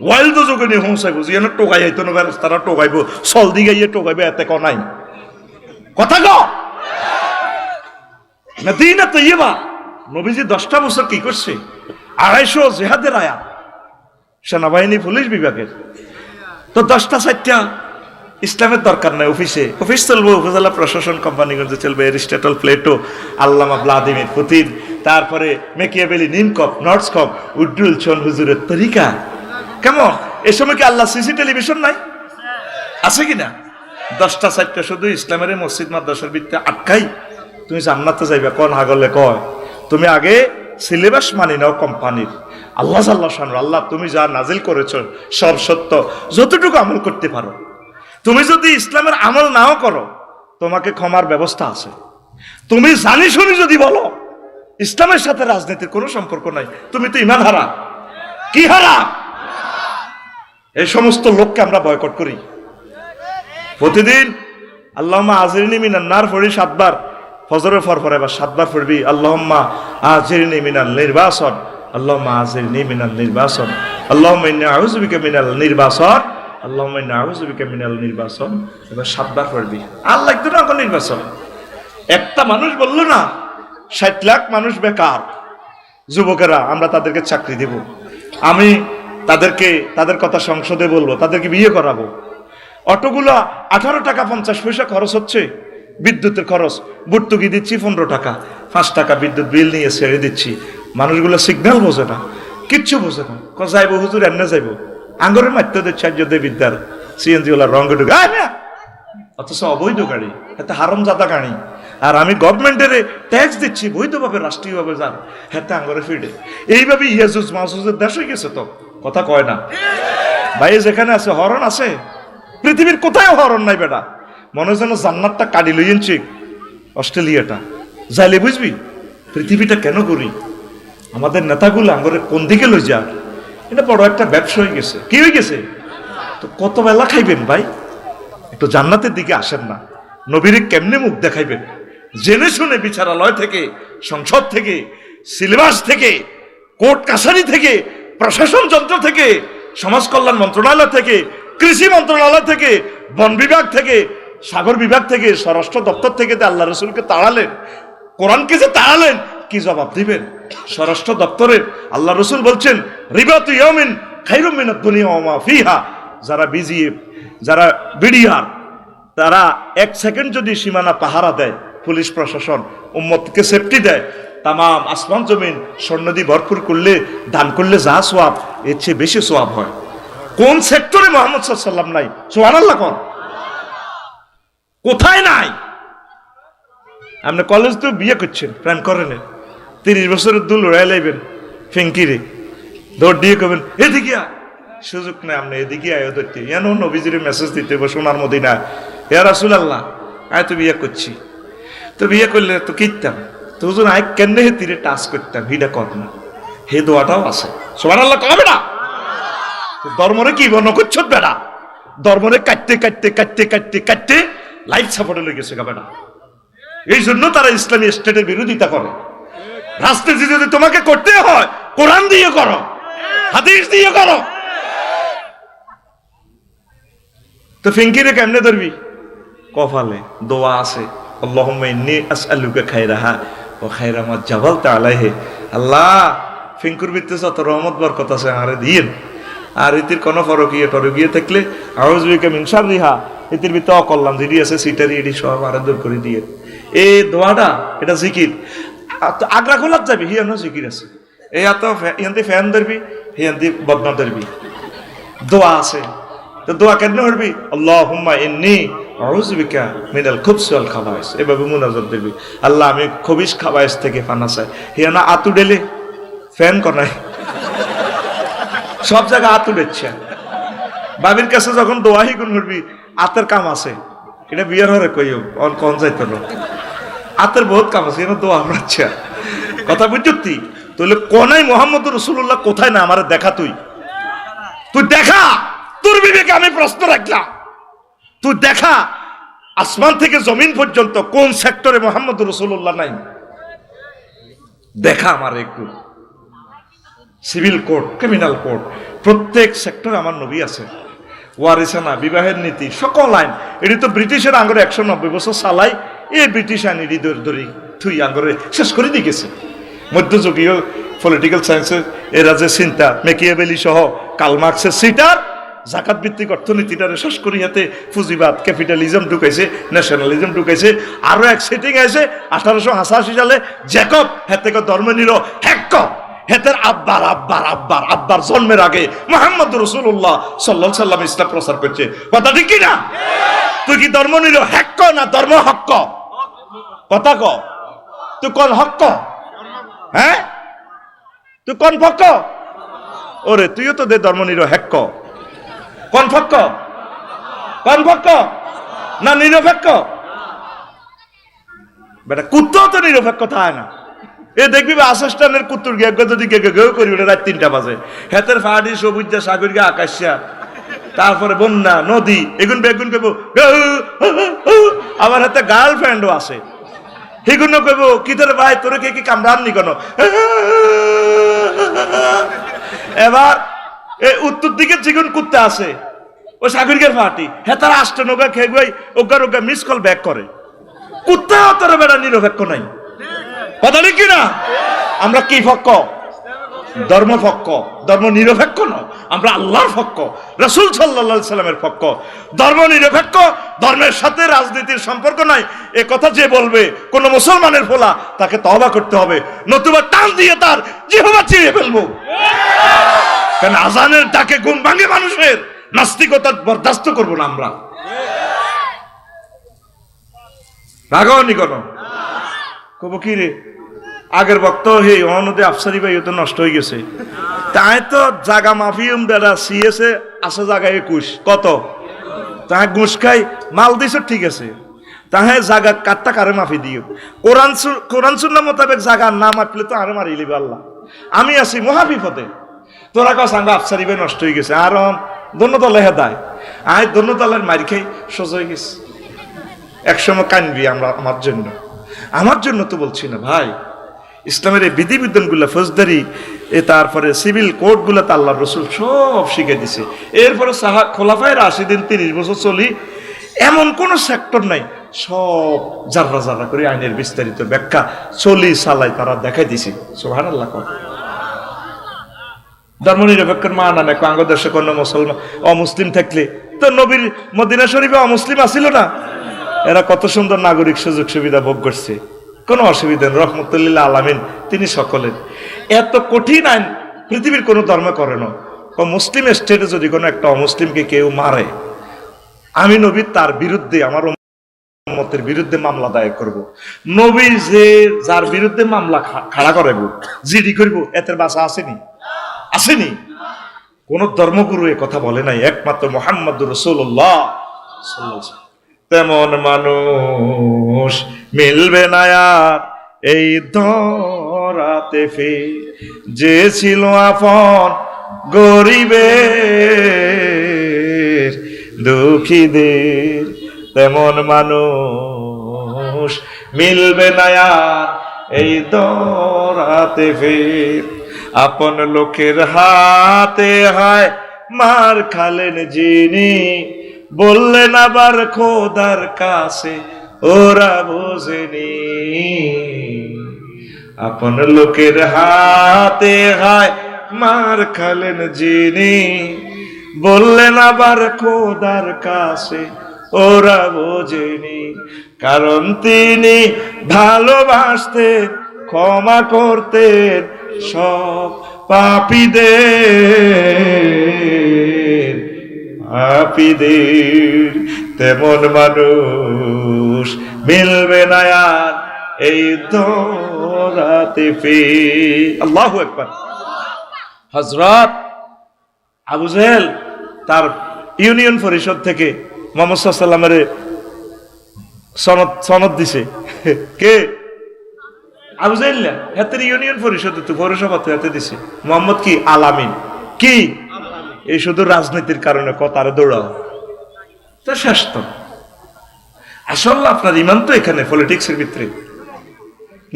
ওয়াইল তো যোগে নিয়ে হুঁসাইব, যেন টোকাই আইতো না, তারা টোকাইব, চল দি গাইয়ে টোকাইবে, এতে ক নাই কথা ক না দিই না। তো ইয়ে বা নবীজি 10টা বছর কি করছে? 250 জেহাদের আয়াত, সেনাবাহিনী পুলিশ বিভাগের। তো 10টা 4টা ইসলামের দরকার নাই। অফিস চলবে, উপজেলা প্রশাসন কোম্পানিগঞ্জ চলবে, এরিস্টটল, প্লেটো, আল্লামা ভ্লাদিমির পুতিন, তারপরে মেকিয়াভেলি, নিমকপ, নর্থস্কপ, উড্ডুল চন হুজুরের তরিকা। কেমন? এ সময় কি আল্লাহ সিসি টেলিভিশন নাই? আছে কিনা? 10টা 4টা শুধু ইসলামের মসজিদ মাদ্রাসার ভিত্তিতে আটকাই। তুমি জান্নাতে যাইবা কোন হাগলে কয়? তুমি আগে সিলেবাস মানি নাও কোম্পানির। আল্লাহ আল্লাহ তুমি যা নাজিল করেছো সব সত্য, যতটুকু আমল করতে পারো। তুমি যদি ইসলামের আমল নাও করো, তোমাকে ক্ষমার ব্যবস্থা আছে। তুমি জানি শুনি যদি বলো ইসলামের সাথে রাজনীতির কোনো সম্পর্ক নাই, তুমি তো ইমান হারা। কি হারা? এই সমস্ত লোককে আমরা বয়কট করি। প্রতিদিন আল্লাহুম্মা আজিরনি মিনান নার পড়ি 7 বার, ফজরের পর এবার 7 বার পড়বি আল্লাহুম্মা আজিরনি মিনাল নির্বাসন, আল্লাহুম্মা আজিরনি মিনাল নির্বাসন, আল্লাহুম্মা ইন্নী আউযু বিকা মিনাল নির্বাসন, আল্লাহুম্মা ইন্নী আউযু বিকা মিনাল নির্বাসন। এবার 7 বার পড়বি। আর লাগতো না কোন নির্বাচন? একটা মানুষ বললো না 60 লাখ মানুষ বেকার, যুবকেরা আমরা তাদেরকে চাকরি দেব, আমি তাদের কথা সংসদে বলবো, তাদেরকে বিয়ে করাবো। অটোগুলা 18 টাকা 50 পয়সা খরচ হচ্ছে, বিদ্যুতের খরচ ভর্তুকি দিচ্ছি 15 টাকা, 5 টাকা বিদ্যুৎ বিল নিয়ে ছেড়ে দিচ্ছি। মানুষগুলো সিগন্যাল বোঝে না, কিচ্ছু বোঝে না। যাইবো হুজুর, এমনে যাইবো, আঙ্গরের মাত্র দিচ্ছে বিদ্যার সিএনজি ওলা রঙে ঢুকে অথচ অবৈধ গাড়ি, এতে হারামজাদা গাড়ি। আর আমি গভর্নমেন্টের ট্যাক্স দিচ্ছি বৈধভাবে, রাষ্ট্রীয়ভাবে যান, হেতে আঙ্গরে ফিডে। এইভাবে ইয়াজুজ মাসুজের দেশ হয়ে গেছে। তো কথা কয় না ভাই, যেখানে আছে হরণ আছে, পৃথিবীর কোথায় হরণ নাই বেটা। মনে হয় যেন জান্নাতটা কাটি লইয়েছি অস্ট্রেলিয়াটা, যাইলে বুঝবি পৃথিবীটা কেন করি। আমাদের নেতাগুলো আঙ্গরে কোন দিকে লই যা, এটা বড় একটা ব্যবসা হয়ে গেছে। কি হয়ে গেছে? তো কত বেলা খাইবেন ভাই, একটু জান্নাতের দিকে আসেন না। নবীরে কেমনে মুখ দেখাইবেন? জেনে শুনে বিচারালয় থেকে, সংসদ থেকে, সিলেবাস থেকে, কোর্ট কাছারি থেকে, প্রশাসন যন্ত্র থেকে, সমাজ কল্যাণ মন্ত্রণালয় থেকে, কৃষি মন্ত্রণালয় থেকে, বন বিভাগ থেকে, সাগর বিভাগ থেকে, স্বরাষ্ট্র দপ্তর থেকে আল্লাহ রসুলকে তাড়ালেন, কোরআনকে যে তাড়ালেন, কি জবাব দিবেন? স্বরাষ্ট্র দপ্তরে আল্লাহ রসুল বলছেন রিবাতু ইয়াউমিন খায়রুম মিনাদ দুনিয়া ওয়া মা ফিহা। যারা বিজিএফ, যারা বিডিআর, তারা এক সেকেন্ড যদি সীমানা পাহারা দেয়, পুলিশ প্রশাসন উম্মতকে সেফটি দেয়, তামাম আসমান জমিন স্বর্ণ দিয়ে ভরপুর করলে, দান করলে যা সোয়াব, এর চেয়ে বেশি সোয়াব হয়। কোন সেক্টরে মুহাম্মদ সাল্লাল্লাহু আলাইহি ওয়াসাল্লাম নাই? সুবহানাল্লাহ কোন কোথায় নাই? আপনি কলেজ তো বিয়ে করছেন, প্রেম করেন, 30 বছরের দুল উড়াই লাইবেন ফেঙ্কিরে, দৌড় দিয়ে কবেন এদিকে আয়, সুযোগ নেই। আপনি এদিকে আয় ধরতে, এন নবীজির মেসেজ দিতে সোনার মদিনা, ইয়া রাসূলুল্লাহ আয় তো বিয়ে করছি। তো বিয়ে করলে তো কিনতাম, তো হুজুর আয় কেন হে তীরে টাচ করতাম, হিডা কর না, হে দোয়াটাও আছে। সুবহানাল্লাহ কবে না? ধর্মরে কি বর্ণ করছ বেড়া? ধর্মরে কাটতে কাটতে কাটতে কাটতে কাটতে লাইফ সাপোর্টে লেগে গেছে বেড়া। এই জন্য তারা ইসলামী স্টেটের বিরোধিতা করে। রাজনীতি যদি তোমাকে করতে হয়, কোরআন দিয়ে করো, হাদিস দিয়ে করো। তো ফিঙ্কিরে কেমনে ধরবি? কপালে দোয়া আছে, আল্লাহুম্মা ইন্নী আসআলুকা খায়রাহা ওয়া খায়রা মা জাবালতা আলাইহি। আল্লাহ, ফিঙ্কুর ভিতরে যত রহমত বরকত আছে আরে দিয়েন। আর ইতির কোনো ফরকিয়ে টরকিয়ে থাকলে আউযু বিকা মিন শাররিহা, ইতির ভিতরে অকল্যাণ যেটি আছে সিটারি এটি সব আরে দূর করে দিয়ে। এই দোয়াটা এটা জিকির। আগ্রা খোলাত যাবি, হিয়ানো জিকির আছে। এই এত ইয়ান্তি ফ্যান ধরবি, হিয়ান্তি বদনা ধরবি, দোয়া আছে। তো দোয়া কেন করবি? আল্লাহুম্মা ইন্নী আউযু বিকা মিনাল খুবসি ওয়াল খাবাইস। এভাবে মুনাজাত দিবি, আল্লাহ আমি খবিস খাবাইস থেকে পানা চাই। হিয়ানা আতু ডেলে ফ্যান কনাই, সব জায়গায় আতু ডেচ্ছে। বাবির কাছে যখন দোয়াহি গুণ করবি, আতের কাম আছে, এটা বিয়ের হরে কইও কোন যাইতো না, আতের বহুত কাম আছে, এটা দোয়া আমরাচ্ছে। কথা বুঝতি? তাহলে কোনাই মোহাম্মদ রাসূলুল্লাহ কোথায় না আমার দেখা, তুই দেখা। তোর বিবেকে আমি প্রশ্ন রাখলাম, তুই দেখা আসমান থেকে জমিন পর্যন্ত কোন সেক্টরে মোহাম্মদ রাসূলুল্লাহ নাই? দেখা আমার একটু। সিভিল কোর্ট, ক্রিমিনাল কোর্ট, প্রত্যেক সেক্টরে আমার নবী আছে। ওয়ারিসানা, বিবাহের নীতি, সকল আইন, এটি তো ব্রিটিশের আঙ্গরে 190 বছর চালাই। এই ব্রিটিশ আইন এটি ধরি তুই আঙ্গরে শেষ করে দিয়ে গেছে। মধ্যযুগীয় পলিটিক্যাল সায়েন্সের এরা যে চিন্তা, মেকিয়াভেলি সহ কার্ল মার্কসের সিটার জাকাত ভিত্তিক অর্থনীতিটারে শেষ করি, হাতে পুঁজিবাদ, ক্যাপিটালিজম ঢুকাইছে, ন্যাশনালিজম ঢুকাইছে। আরো এক সেটিং আছে 1888 সালে, জ্যাকব হেতে ধর্ম নিল হ্যাক, হেতের আব্বার আব্বার আব্বার আব্বার জন্মের আগে মুহাম্মদ রাসূলুল্লাহ সাল্লাল্লাহু আলাইহি ওয়াসাল্লাম ইসলাম প্রচার করছে। কথা ঠিক কি না? তুই কি ধর্ম নিল হ্যাক না ধর্ম হক? কথা ক, তুই কোন হক? হ্যাঁ, তুই কোন পক্ষ? ওরে তুইও তো দে ধর্ম নিল হ্যাক, কোন পক্ষ? কোন পক্ষ? না নিরপেক্ষ? বেটা কুত্তাও তো নিরপেক্ষ থাকে না। এ দেখবি আসস্টানের কুত্তুর গিয়ে যদি গেউ করি ওটা রাত 3টা বাজে, হেতের ফাড়ি সবুজ সাগর গা আকাশা, তারপরে বন্যা নদী, এগুন বেগুন কইব, আবার হাতে গার্লফ্রেন্ডও আছে, সেগুলো কইব কি তোর ভাই তোরে কে কি কামড়াননি কেন। এবার এই উত্তর দিকে যেগুন কুত্তা আছে, ও সাগরিকের ফাটি, হ্যাঁ তারা আসতে নৌকা খেয়ে গই ওগা ওগা মিস কল ব্যাক করে। কুত্তাও তোর বেড়া নিরপেক্ষ নাই। কথা কি না? আমরা কি পক্ষ? ধর্ম পক্ষ, ধর্ম নিরপেক্ষ নয়, আমরা আল্লাহর পক্ষ, রাসূল সাল্লাল্লাহু আলাইহি সাল্লামের পক্ষ। ধর্ম নিরপেক্ষ, ধর্মের সাথে রাজনীতির সম্পর্ক নাই, এ কথা যে বলবে কোন মুসলমানের ফোলা, তাকে তওবা করতে হবে, নতুবা টান দিয়ে তার জিহ্বা চিরে ফেলবো। কারণ আজানের ডাকে ঘুম ভাঙে মানুষের, নাস্তিকতা বরদাস্ত করবো না আমরা। ভাগাও নি কোনো কব কি রে আগের বক্ত হে অনুদে আফসারি ভাই তো নষ্ট হয়ে গেছে তাই তো জাগা মাফিয়ম বেড়া সিএসএ আছে জায়গায় 21 কত তাহা ঘুষ খাই মাল দিছ ঠিক আছে তাহে জাগা কাটটা কারে মাফি দিও কোরআন সুন্নাহ মোতাবেক জাগা না মাপলে তো আরে মারি লিবে আল্লাহ আমি আছি মহাবিপদে তোরা কাছ আঙ্গা আফসারি ভাই নষ্ট হয়ে গেছে আর দোনোতলে হেদায় আয় দোনোতলের মারি খাই সোজা হয়ে গেছে একসময় কানবি আমরা আমার জন্য তো বলছি না ভাই ইসলামের এই বিধিবিধানগুলো ফৌজদারি তারপরে সিভিল কোর্টগুলো তো আল্লাহ রসুল সব শিখে দিছে এরপরে খোলাফায়ে রাশিদিন 30 বছর চলি এমন কোন সেক্টর নাই সব জাররা জাররা করে আইনের বিস্তারিত ব্যাখ্যা চলি চালাই তারা দেখাই দিছে সুবহানাল্লাহ ধর্মনিরপেক্ষের মান আনে বাংলাদেশে কোন মুসলমান অমুসলিম থাকলে তো নবীর মদিনা শরীফে অমুসলিম আসিল না এরা কত সুন্দর নাগরিক সুযোগ সুবিধা ভোগ করছে কোনো অসুবিধা নেই রহমতুল্লাহ আলামিন তিনি সকলের এত কঠিন আইন পৃথিবীর কোনো ধর্ম করে না মুসলিম স্টেটে যদি কোনো একটা অমুসলিমকে কেউ মারে আমি নবী তার বিরুদ্ধে আমার উম্মতের বিরুদ্ধে মামলা দায়ের করব নবী যে যার বিরুদ্ধে মামলা খাড়া করাইব জিডি করব এতের বাসা আসেনি কোন ধর্মগুরু এ কথা বলে নাই একমাত্র মুহাম্মদুর রাসূলুল্লাহ সাল্লাল্লাহু আলাইহি তেমন মানুষ মিলবে না আর এই ধরাতে যে ছিল আপন গরিবের দুঃখীদের তেমন মানুষ মিলবে না আর এই ধরাতে আপন লোকের হাতে হয় মার খালেন যিনি বললেন আবার খোদার কাছে ওরা বোঝেনি আপন লোকের হাতে হয় মার খালেন যিনি বললেন আবার খোদার কাছে ওরা বোঝেনি কারণ তিনি ভালোবাসতেন ক্ষমা করতেন সব পাপীদের তেমন মানুষ মিলবে না আর এই ধরাতে আল্লাহু আকবার হযরত আবু জেহেল তার ইউনিয়ন পরিষদ থেকে মুহাম্মদ সাল্লাল্লাহু আলাইহি ওয়াসাল্লামের সনদ দিছে কে আবু জেহেল হাতের ইউনিয়ন পরিষদ তো পৌরসভাতে হাতে দিছে মোহাম্মদ কি আলামিন কি এই শুধু রাজনীতির কারণে কথারে দৌড়াও তো শেষ তো আসলে আপনার ইমান তো এখানে পলিটিক্স এর ভিতরে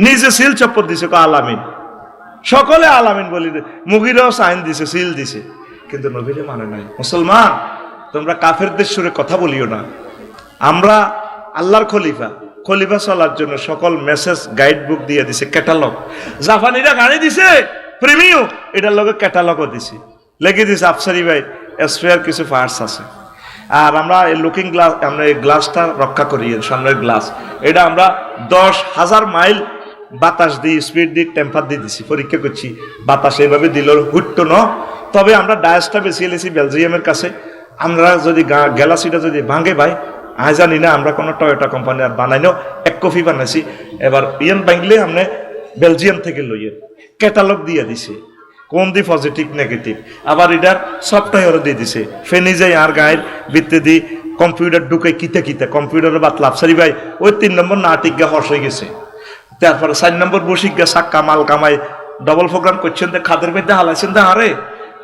নিজে সিল চপ্পর দিছে আলামিন সকলে আলামিন বলি মুগিরাও সাইন দিছে সিল দিছে কিন্তু নবীরে মানে নাই মুসলমান তোমরা কাফেরদের সুরে কথা বলিও না আমরা আল্লাহর খলিফা চলার জন্য সকল মেসেজ গাইড বুক দিয়ে দিছে ক্যাটালগ জাপানিরা গাড়ি দিছে প্রিমিয়াম এটার লগে ক্যাটালগও দিছে লেগে দিছে আফসারি ভাই স্পেয়ার কিছু পার্টস আছে আর আমরা এই লুকিং গ্লাস আমরা এই গ্লাসটা রক্ষা করি সামনের গ্লাস এটা আমরা 10,000 মাইল বাতাস দিয়ে স্পিড দিয়ে টেম্পার দিয়ে দিছি পরীক্ষা করছি বাতাস এইভাবে দিল হুট্টো ন তবে আমরা ডায়াসটা বেশি এলেছি বেলজিয়ামের কাছে আমরা যদি গ্যালাক্সিটা যদি ভাঙে ভাই আজ জানি না আমরা কোনো টয়োটা কোম্পানি আর বানাইনো এক কপি বানাইছি এবার ভাঙলে আমরা বেলজিয়াম থেকে লইয়ে ক্যাটালগ দিয়ে দিছে কোন দি পজিটিভ নেগেটিভ আবার এটার সফটওয়্যারও দিয়ে দিছে ফেনি যাই আর গায়ের ভিত্তি দি কম্পিউটার ঢুকে কিতে কম্পিউটারের বাত লাভসারি ভাই ওই 3 নম্বর নাটিক গা হর্ষ হয়ে গেছে তারপরে 4 নম্বর বসিক গা সাক্কা মাল কামাই ডবল প্রোগ্রাম করছেন খাদের মধ্যে হালাইছেন আরে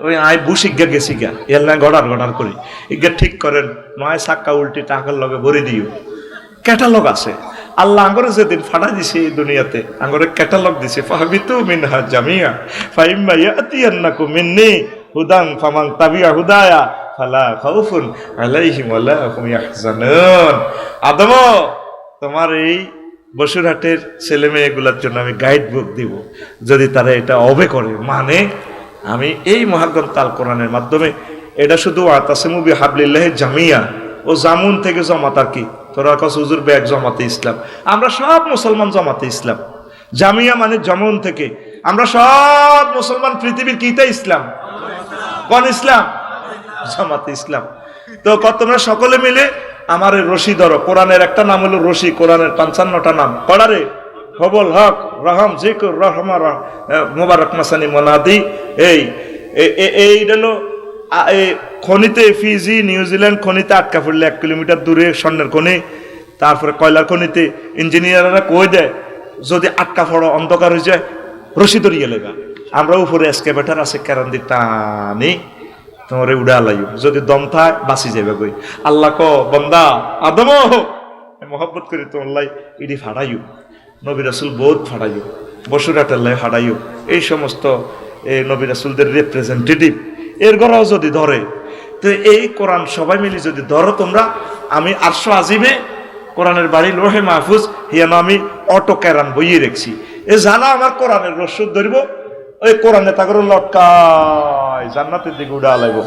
ওই আই বুসিক গা গেছি গা এর না গড়ার করি ইগা ঠিক করেন নয় সাক্কা উল্টি টাকার লগে ভরে দিও ক্যাটালগ আছে আল্লাহ আঙ্গরে যেদিন ফাটা দিছে এই দুনিয়াতে আঙ্গরে ক্যাটালগ দিছে ফাহবিতু মিনহা জামিয়া ফাইম্মা ইয়াতিয়ান্নাকুম মিন্নি হুদান ফামান তাবিয়া হুদায়া ফালা খাউফুন আলাইহিম ওয়ালা হুম ইয়াহজানুন আদম তোমার এই বসুরহাটের ছেলে মেয়েগুলোর জন্য আমি গাইড বুক দিব যদি তারা এটা অবে করে মানে আমি এই মহাগ্রন্থ আল কোরআনের মাধ্যমে এটা শুধু আতাসিমু বিহাবলিল্লাহি জামিয়া ও জামুন থেকে জমাত আর কি তোরা কাছে হুজুর ব্যাগ জমাতে ইসলাম আমরা সব মুসলমান জমাতে ইসলাম জামিয়া মানে জামুন থেকে আমরা সব মুসলমান পৃথিবীর কিটা ইসলাম কোন ইসলাম জামাতে ইসলাম তো তোমরা সকলে মিলে আমার এই রশি ধরো। কোরআনের একটা নাম হলো রশি, কোরআনের 55টা নাম কড়ারে হবল হক রহম জিকুর রহমা মুবারক মাসানি মোনাদি। এই হলো খনিতে ফিজি নিউজিল্যান্ড খনিতে আটকা পড়লে 1 কিলোমিটার দূরে স্বর্ণের খনি, তারপরে কয়লার খনিতে ইঞ্জিনিয়াররা কই দেয় যদি আটকা পড়ো অন্ধকার হয়ে যায় রশি ধরিয়ে লেগা। আমরা উপরে এসকেভেটার আছে কেরান দি টানি তোমার উড়া লাইও, যদি দম থাক বাঁচি যাবে গই। আল্লাহ ক বন্দা আদম মহব্বত করি তোমার লাই ইডি ফাড়াইও, নবী রাসূল বহুত ফাড়াইও, বসুরাটের লাই ফাড়াইও। এই সমস্ত নবী রাসূলদের রিপ্রেজেন্টেটিভ এর গড়াও যদি ধরে, তো এই কোরআন সবাই মিলে যদি ধরো তোমরা, আমি আরশো আজিমে কোরআনের বাড়ি লোহে মাহফুজ হিয়ান আমি অটো ক্যারান বইয়ে রেখছি। এ জানা আমার কোরআনের রসুদ ধরব, ওই কোরআনে তাগর লটকায় জান্নাতের দিকে উড়া লাগবো।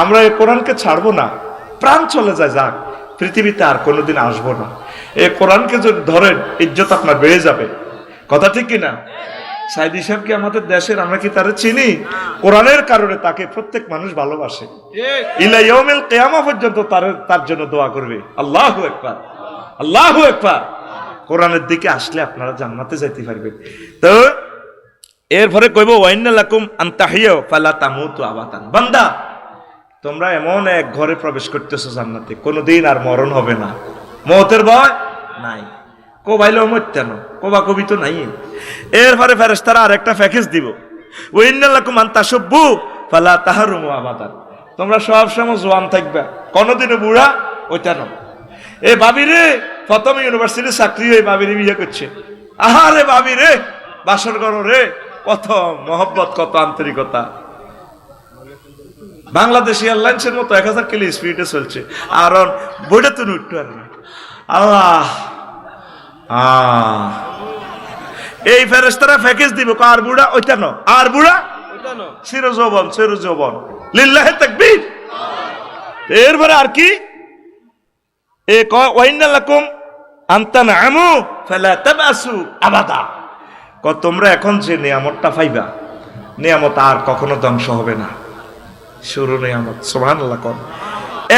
আমরা এই কোরআনকে ছাড়বো না, প্রাণ চলে যায় যাক, পৃথিবীতে আর কোনোদিন আসবো না। এই কোরআনকে যদি ধরেন ইজ্জত আপনার বেড়ে যাবে, কথা ঠিক কিনা? সাইদি সাহেব কি আমাদের দেশের, আমরা কি তারা চিনি? কোরআনের কারণে তাকে প্রত্যেক মানুষ ভালোবাসে, ইলা ইয়াউমিল কিয়ামা পর্যন্ত তার জন্য দোয়া করবে। আল্লাহু আকবার, আল্লাহু আকবার। কোরআনের দিকে আসলে আপনারা জান্নাতে যাইতে পারবেন। তো এরপরে কইব ওয়াইন্না লাকুম আন তাহিয়ু ফালা তামুতু আবাদান। বান্দা তোমরা এমন এক ঘরে প্রবেশ করতেছো জান্নাতে, কোনোদিন আর মরণ হবে না, মওতের ভয় নাই। কোবাইলেও মরতেন, কোবা কবি তো নাই। এরপরে ফেরেশতারা আরেকটা প্যাকেজ দিব, ওয়াইন্না লাকুম আন তাশুব্বু ফালা তাহরুমু আবাদান। তোমরা সব সময় জোয়ান থাকবে, কোনোদিনও বুড়া ওইটা না। এ ভাবি রে, প্রথম ইউনিভার্সিটি চাকরি হয়ে ভাবিরে বিয়ে করছে। আহারে ভাবি রে, বাসর ঘর রে, কত মহব্বত, কত আন্তরিকতা। বাংলাদেশি এয়ারলাইন্সের মতো 1000 কিলো স্পিডে চলছে, আর বইটা তো উঠতে পারে না। আল্লাহ, এই ফেরেশতারা প্যাকেজ দিব, আর বুড়া ওইটা ন, আর বুড়া চির যৌবন, চির যৌবন, লিল্লাহি তাকবীর। এরপরে আর কি? এ কয় ওয়াইন্না লাকুম আন তানআমু ফালা তাবাসু আবাদা। তোমরা এখন যে নিয়ামতটা পাইবা, নিয়ামত আর কখনো ধ্বংস হবে না, শুরু নিয়ামত। সুবহানাল্লাহ। কোন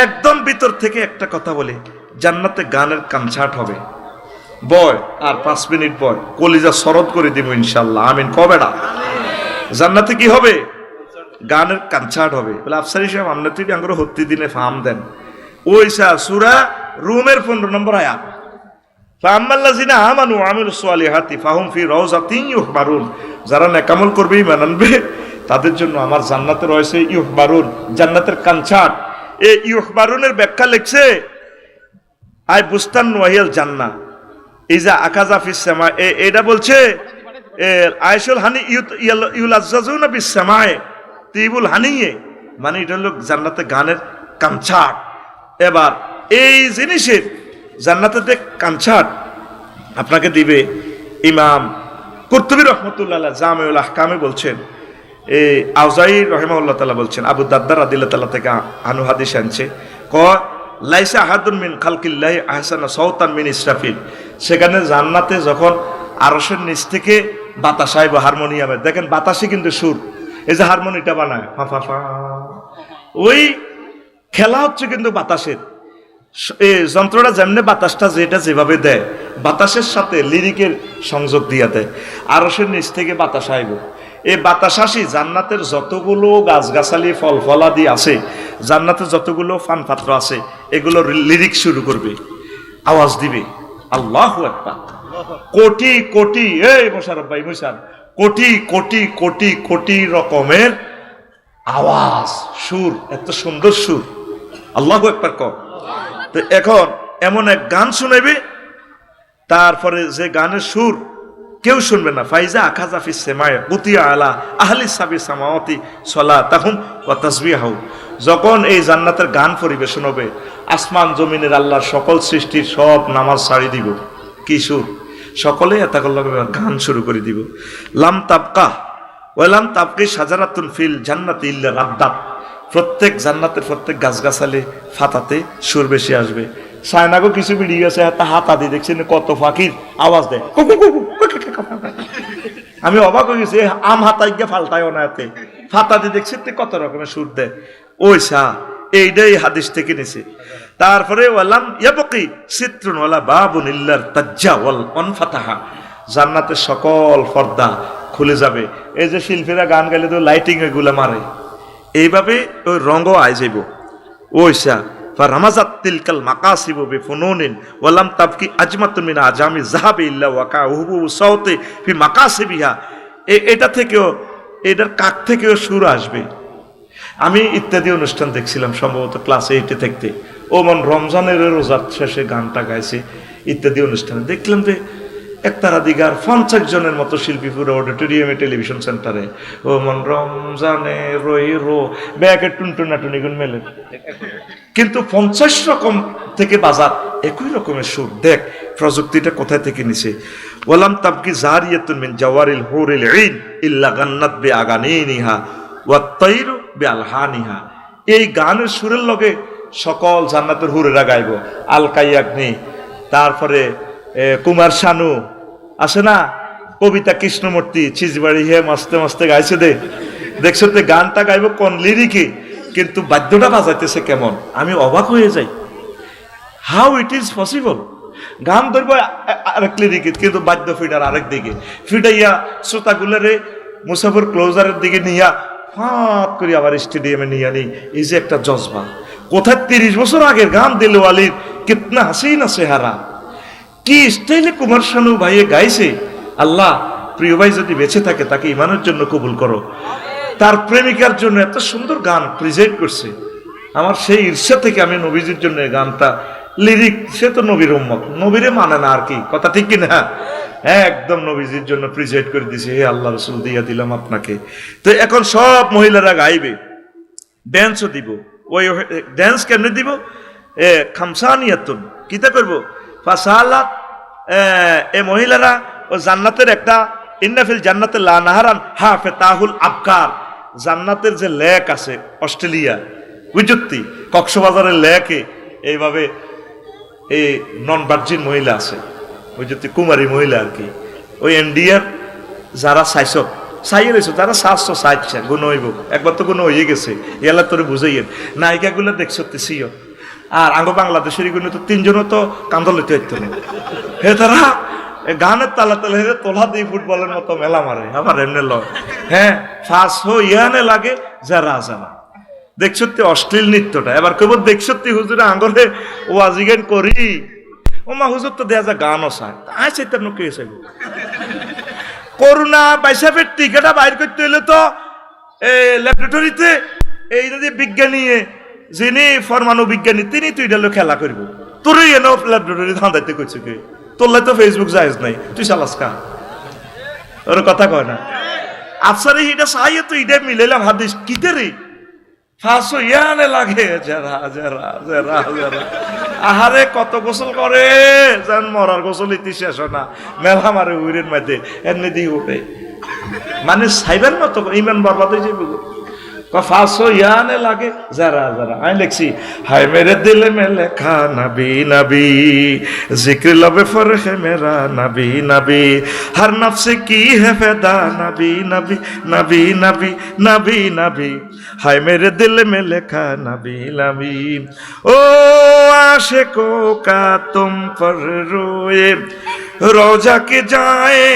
একদম ভিতর থেকে একটা কথা বলি, জান্নাতে গানের কনসার্ট হবে, বয় আর 5 মিনিট বয়, কলিজা শরৎ করে দিব ইনশাআল্লাহ, আমিন কবেডা। জান্নাতে কি হবে? গানের কনসার্ট হবে। বলে আফসারি সাহেব আমরা তুই আঙ্গুর হত্যি দিনে ফার্ম দেন, ওইসা সূরা রুমের 15 নম্বর আয়াত, ফাআম্মাল্লাযিনা আমানু ওয়া আমিলুস সালিহাতি ফাহুম ফি রাউযাতিন ইউহবারুন। যারা নেকামল করবে, ঈমান আনবে, তাদের জন্য আমার জান্নাতে রয়েছে ইউহবারুন, জান্নাতের কনসার্ট। এই ইউহবারুনের ব্যাখ্যা লিখছে আই বুস্তান ওয়াহিয়াল জান্নাহ ইজা আকাজা ফিস সামা। এটা বলছে আইশুল হানি ইউলাজ্জাজুনা বিস সামায়ে তিবুল হানিয়ে, মানে এটা হলো জান্নাতে গানের কনসার্ট। এবার এই জিনিসের জান্নাতে কনসার্ট আপনাকে দিবে ইমাম কুরতুবী রাহমাতুল্লাহ আলাইহি জামিউল আহকামে বলছেন, এই আউজাই রাহিমাহুল্লাহ তাআলা বলছেন, আবু দারদা রাদিয়াল্লাহু তাআলা থেকে আনু হাদিস আনছে, ক লাইসা আহাদুন মিন খালকিল্লাহি আহসানা সাওতান মিন ইসরাফিল। সেখানে জান্নাতে যখন আরশের নিচ থেকে বাতাস আইব হারমোনিয়ামে, দেখেন বাতাসে কিন্তু সুর, এই যে হারমোনিটা বানায় ফা ফা ফা, ওই খেলা হচ্ছে কিন্তু বাতাসের। এই যন্ত্রটা যেমনি বাতাসটা যেটা যেভাবে দেয়, বাতাসের সাথে লিরিকের সংযোগ দিয়ে দেয়, আরশের নিচ থেকে বাতাস আইব। এই বাতাস আসি জান্নাতের যতগুলো গাছগাছালি ফল ফলাদি আছে, জান্নাতের যতগুলো ফান পাত্র আছে, এগুলো লিরিক শুরু করবে, আওয়াজ দিবে, আল্লাহু আকবার। কোটি কোটি, এই মোশারফ ভাই মুশার, কোটি কোটি কোটি কোটি রকমের আওয়াজ, সুর, এত সুন্দর সুর, আল্লাহু আকবার কর। তো এখন এমন এক গান শুনাইবে, তারপরে যে গানের সুর কেউ শুনবে না, ফাইজা আখাজা ফিস সামায়ে কুতিয়া আলা আহলি সাবি সামাওয়াতি সালাতাহুম ওয়া তাসবিহু। যখন এই জান্নাতের গান পরিবেশন হবে, আসমান জমিনের আল্লাহর সকল সৃষ্টির সব নামাজ ছাড়ি দিব, কি সুর, সকলে এতাকাল্লামে গান শুরু করে দিব। লাম তাবকা ওয়া লাম তাবকি শাজারাতুন ফিল জান্নাতি ইল্লা রাদ্দাত। প্রত্যেক জান্নাতের প্রত্যেক গাছগাছালি ফাতাতে সুর বেশি আসবে। সায়নাগো কিছু ভিডিও আছে, হাতা দিয়ে দেখছেন কত ফাঁকির আওয়াজ দেয়, আমি অবাক হয়ে গেছি, আম হাতাই গিয়ে ফাল্টায় না, এতে ফাতা দিয়ে দেখছি কত রকমের সুর দেয়। ওইসা এইটাই হাদিস থেকে নিছে। তারপরে ওয়ালাম ইয়াবকি সিত্রুন ওয়ালা বাবুন ইল্লার তাজ্জা ওয়াল আনফাতাহা, জান্নাতের সকল পর্দা খুলে যাবে। এই যে শিল্পীরা গান গাইলে তো লাইটিং এগুলা মারে, এইভাবে ওই রঙও আই যাইব। ওইসা ফারামাজাত তিলকাল মাকাসিবু বিফুনুনিন ওয়ালাম তাবকি আজমাতুন মিন আজামি যাহাবি ইল্লা ওয়াকাউহু সাউতি ফি মাকাসিবিহা। এটা থেকেও, এটার কাক থেকেও সুর আসবে। আমি ইত্যাদি অনুষ্ঠান দেখছিলাম সম্ভবত ক্লাস 8-এ থাকতে। ওমন রমজানের রোজার শেষে গানটা গাইছে ইত্যাদি অনুষ্ঠানে। দেখলাম যে একতারা দিগার 50 জনের মতো শিল্পী পুরো অডিটোরিয়ামে, টেলিভিশন সেন্টারে ওমন রমজানে রই রো ব্যাগে টুনটুনা টুনিগুন মেলে, কিন্তু 50 রকম থেকে বাজার একই রকমের সুর। দেখ প্রযুক্তিটা কোথায় থেকে নিছে। ওয়ালাম তাবকি জারিয়াতুন মিন জাওয়ারিল হুরিল আইন ইল্লা গান্নাত বিআগানিনিহা ওয়াত তাইরু বিআলহানিহা। এই গানের সুরের লগে সকল জান্নাতের হুরেরা গাইব। আল কাইয়াগনি, তারপরে কুমার শানু আছে না, কবিতা কৃষ্ণমূর্তি চিজবাড়ি হে মস্তে মস্তে গাইছে দে, দেখছো তো গানটা গাইব কোন লিরিকে, কিন্তু বাদ্যটা বাজাইতেছে কেমন, আমি অবাক হয়ে যাই। How it is possible. গান ধরব আরেক লিরিকে, কিন্তু বাদ্য ফিডার আরেক দিকে, ফিডাইয়া শ্রোতাগুলারে মুসাফির ক্লোজারের দিকে নিয়া ফাঁক করে আবার স্টেডিয়ামে নিয়ে আনি। এই যে একটা জজবা, কোথায় 30 বছর আগের গান দিল আলীর কিতনা হাসিনা চেহারা, কি স্টাইলে কুমার শানু ভাইয়ে গাইছে। আল্লাহ প্রিয় ভাই যদি বেঁচে থাকে তাকে ইমানের জন্য কবুল করো। তার প্রেমিকার জন্য এত সুন্দর গান প্রেজেন্ট করছে। আমার সেই ঈর্ষা থেকে আমি নবীজির জন্য গানটা লিরিক, সে তো নবীর উম্মত, নবীরে মানে না আর কি, কথা ঠিক কিনা, একদম নবীজির জন্য প্রেজেন্ট করে দিছে। হে আল্লাহ রসুল দিয়া দিলাম আপনাকে। তো এখন সব মহিলারা গাইবে, ড্যান্সও দিব। ওই ড্যান্স কেমনে দিব, খামসানিয়াতুন কিতা করবো ফাসালাত, এ মহিলারা ও জান্নাতের একটা ইন্নাফিল জান্নাতে লা নাহারান হাফেতাহুল আবকার, জান্নাতের যে লেক আছে অস্ট্রেলিয়া বুঝতি কক্সবাজারের লেকে এইভাবে এই নন ভার্জিন মহিলা আছে বুঝতি, কুমারী মহিলা আর কি। ওই ইন্ডিয়ার যারা সাইয়ে রয়েছে তারা 760 গুণ হইব, একবার তো গুণ হয়ে গেছে, এলা তোরে বুঝাইয়েন। নায়িকাগুলো দেখছো সিও, আর আঙ্গ বাংলাদেশের গুণ তো 3 জনও তো কান্দল লইতে হইতো না। হে তারা গানের তালা তালে হেরে তোলা দিয়ে ফুটবলের মতো মেলা মারে, আমার এমনি লয়। হ্যাঁ ফাঁস ইয়ানে লাগে যারা যারা দেখছো অশ্লীল নৃত্যটা। এবার কেবল দেখছো হুজুরে আঙ্গলে ও আজিগান করি, ও মা হুজুর তো দেয়া যা গানও চায়, আয় চাইতাম কে চাইব। করোনা বাইসাফের টিকাটা বাইর করতে হইলে তো ল্যাবরেটরিতে এই যদি বিজ্ঞানী যিনি পরমাণু বিজ্ঞানী তিনি তুই ডালো খেলা করব, তোরই এনে ল্যাবরেটরি ধান্দাইতে করছে কে, তোরলে তো ফেসবুক জায়েজ নাই, তুই চালাস কা, ওর কথা কয় না। আফসারে এটা চাইয়ে তো এটা মিলাইলাম হাদিস কিতে রে ফাঁসো ইয়ানে লাগে যারা যারা যারা যারা আহারে কত গোসল করে যেন মরার গোসল ইতি শেষ না, মেলা মারে উইরের মধ্যে এমনি দিয়ে উঠে, মানে সাইবার মতো ইমান বরবাদ হয়ে যাবে। ফাঁসো ইয়ানে লাগে যারা যারা, আমি লিখছি হায় মেরে দিলে মে লেখা নবী নবী জিক্র লবে ফরহে মেরা নবী নবী হর নফসে কি হে ফেদা নবী নবী নবী নবী নবী নবী হায় মেরে দিল মে লেখা নবী নবী ও आशिको का तुम पर रोए रोजा के जाए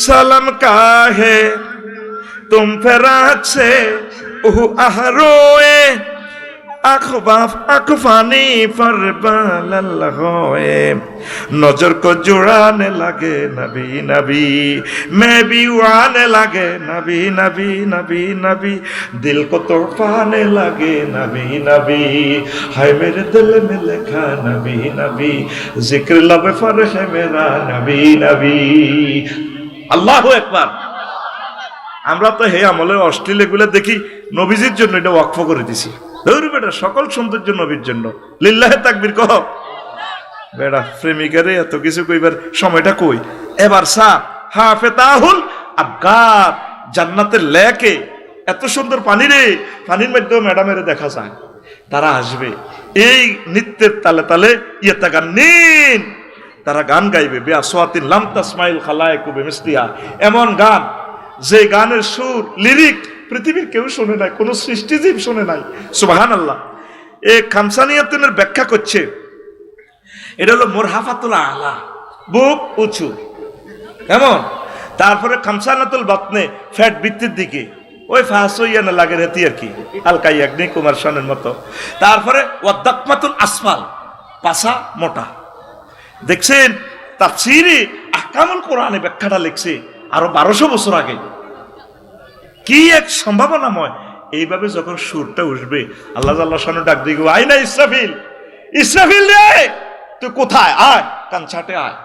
सलाम का है तुम फिराक से रोए अखफानी पर बाल होए नजर को जुड़ाने लगे नबी नबी मैं भी उड़ाने लगे नबी नबी नबी नबी दिल को तड़पाने लगे नबी नबी हाय मेरे दिल में लिखा नबी नबी जिक्र लब फर्श मेरा नबी नबी अल्लाहु আকবার। আমরা তো হে আমলের অশ্লীল এগুলো দেখি, নবীজির জন্য এটা ওয়াকফ করে দিছি। ধরু বেটা সকল সৌন্দর্য নবীর জন্য, লিল্লাহে তাকবীর কহ বেটা। প্রেমিকারে এত কিছু কইবার সময়টা কই। এবার সা হাফেতাহুল আবকার, জান্নাতের লেকে এত সুন্দর পানি রে, পানির মধ্যেও ম্যাডামের দেখা যায়, তারা আসবে এই নৃত্যের তালে তালে ইয়াতাগান্নিন, তারা গান গাইবে বিআসওয়াতিন লাম তাসমাইল খালায়েকু বিমিসলিহা, এমন গান যে গানের সুর লিরিক পৃথিবীর কেউ শোনে নাই, কোন সৃষ্টিজীব শোনে নাই। সুবহানাল্লাহ। এই খামসানিয়াতুনের ব্যাখ্যা করছে এটা হলো মুরহাফাতুল আলা, বুক উঁচু এমন। তারপরে খামসানাতুল বাতনে ফ্যাট বৃত্তির দিকে, ওই ফাঁসইয়া না লাগে রেতি আর কি, হালকা ইয়াগনি কুমার শানের মতো। তারপরে ওয়াদাকমাতুল আসফাল, পাছা মোটা। দেখছেন তাফসীরে আহকামুল কোরআনে ব্যাখ্যাটা লিখছে আরো 1200 বছর আগে। কি এক সম্ভাবনাময়! এইভাবে যখন সুরটা উঠবে, আল্লাহ আল্লাহ শানু ডাক দিগো, আয় না ইসরাফিল, ইসরাফিল রে তুই কোথায়, আয় কানছাটে আয়।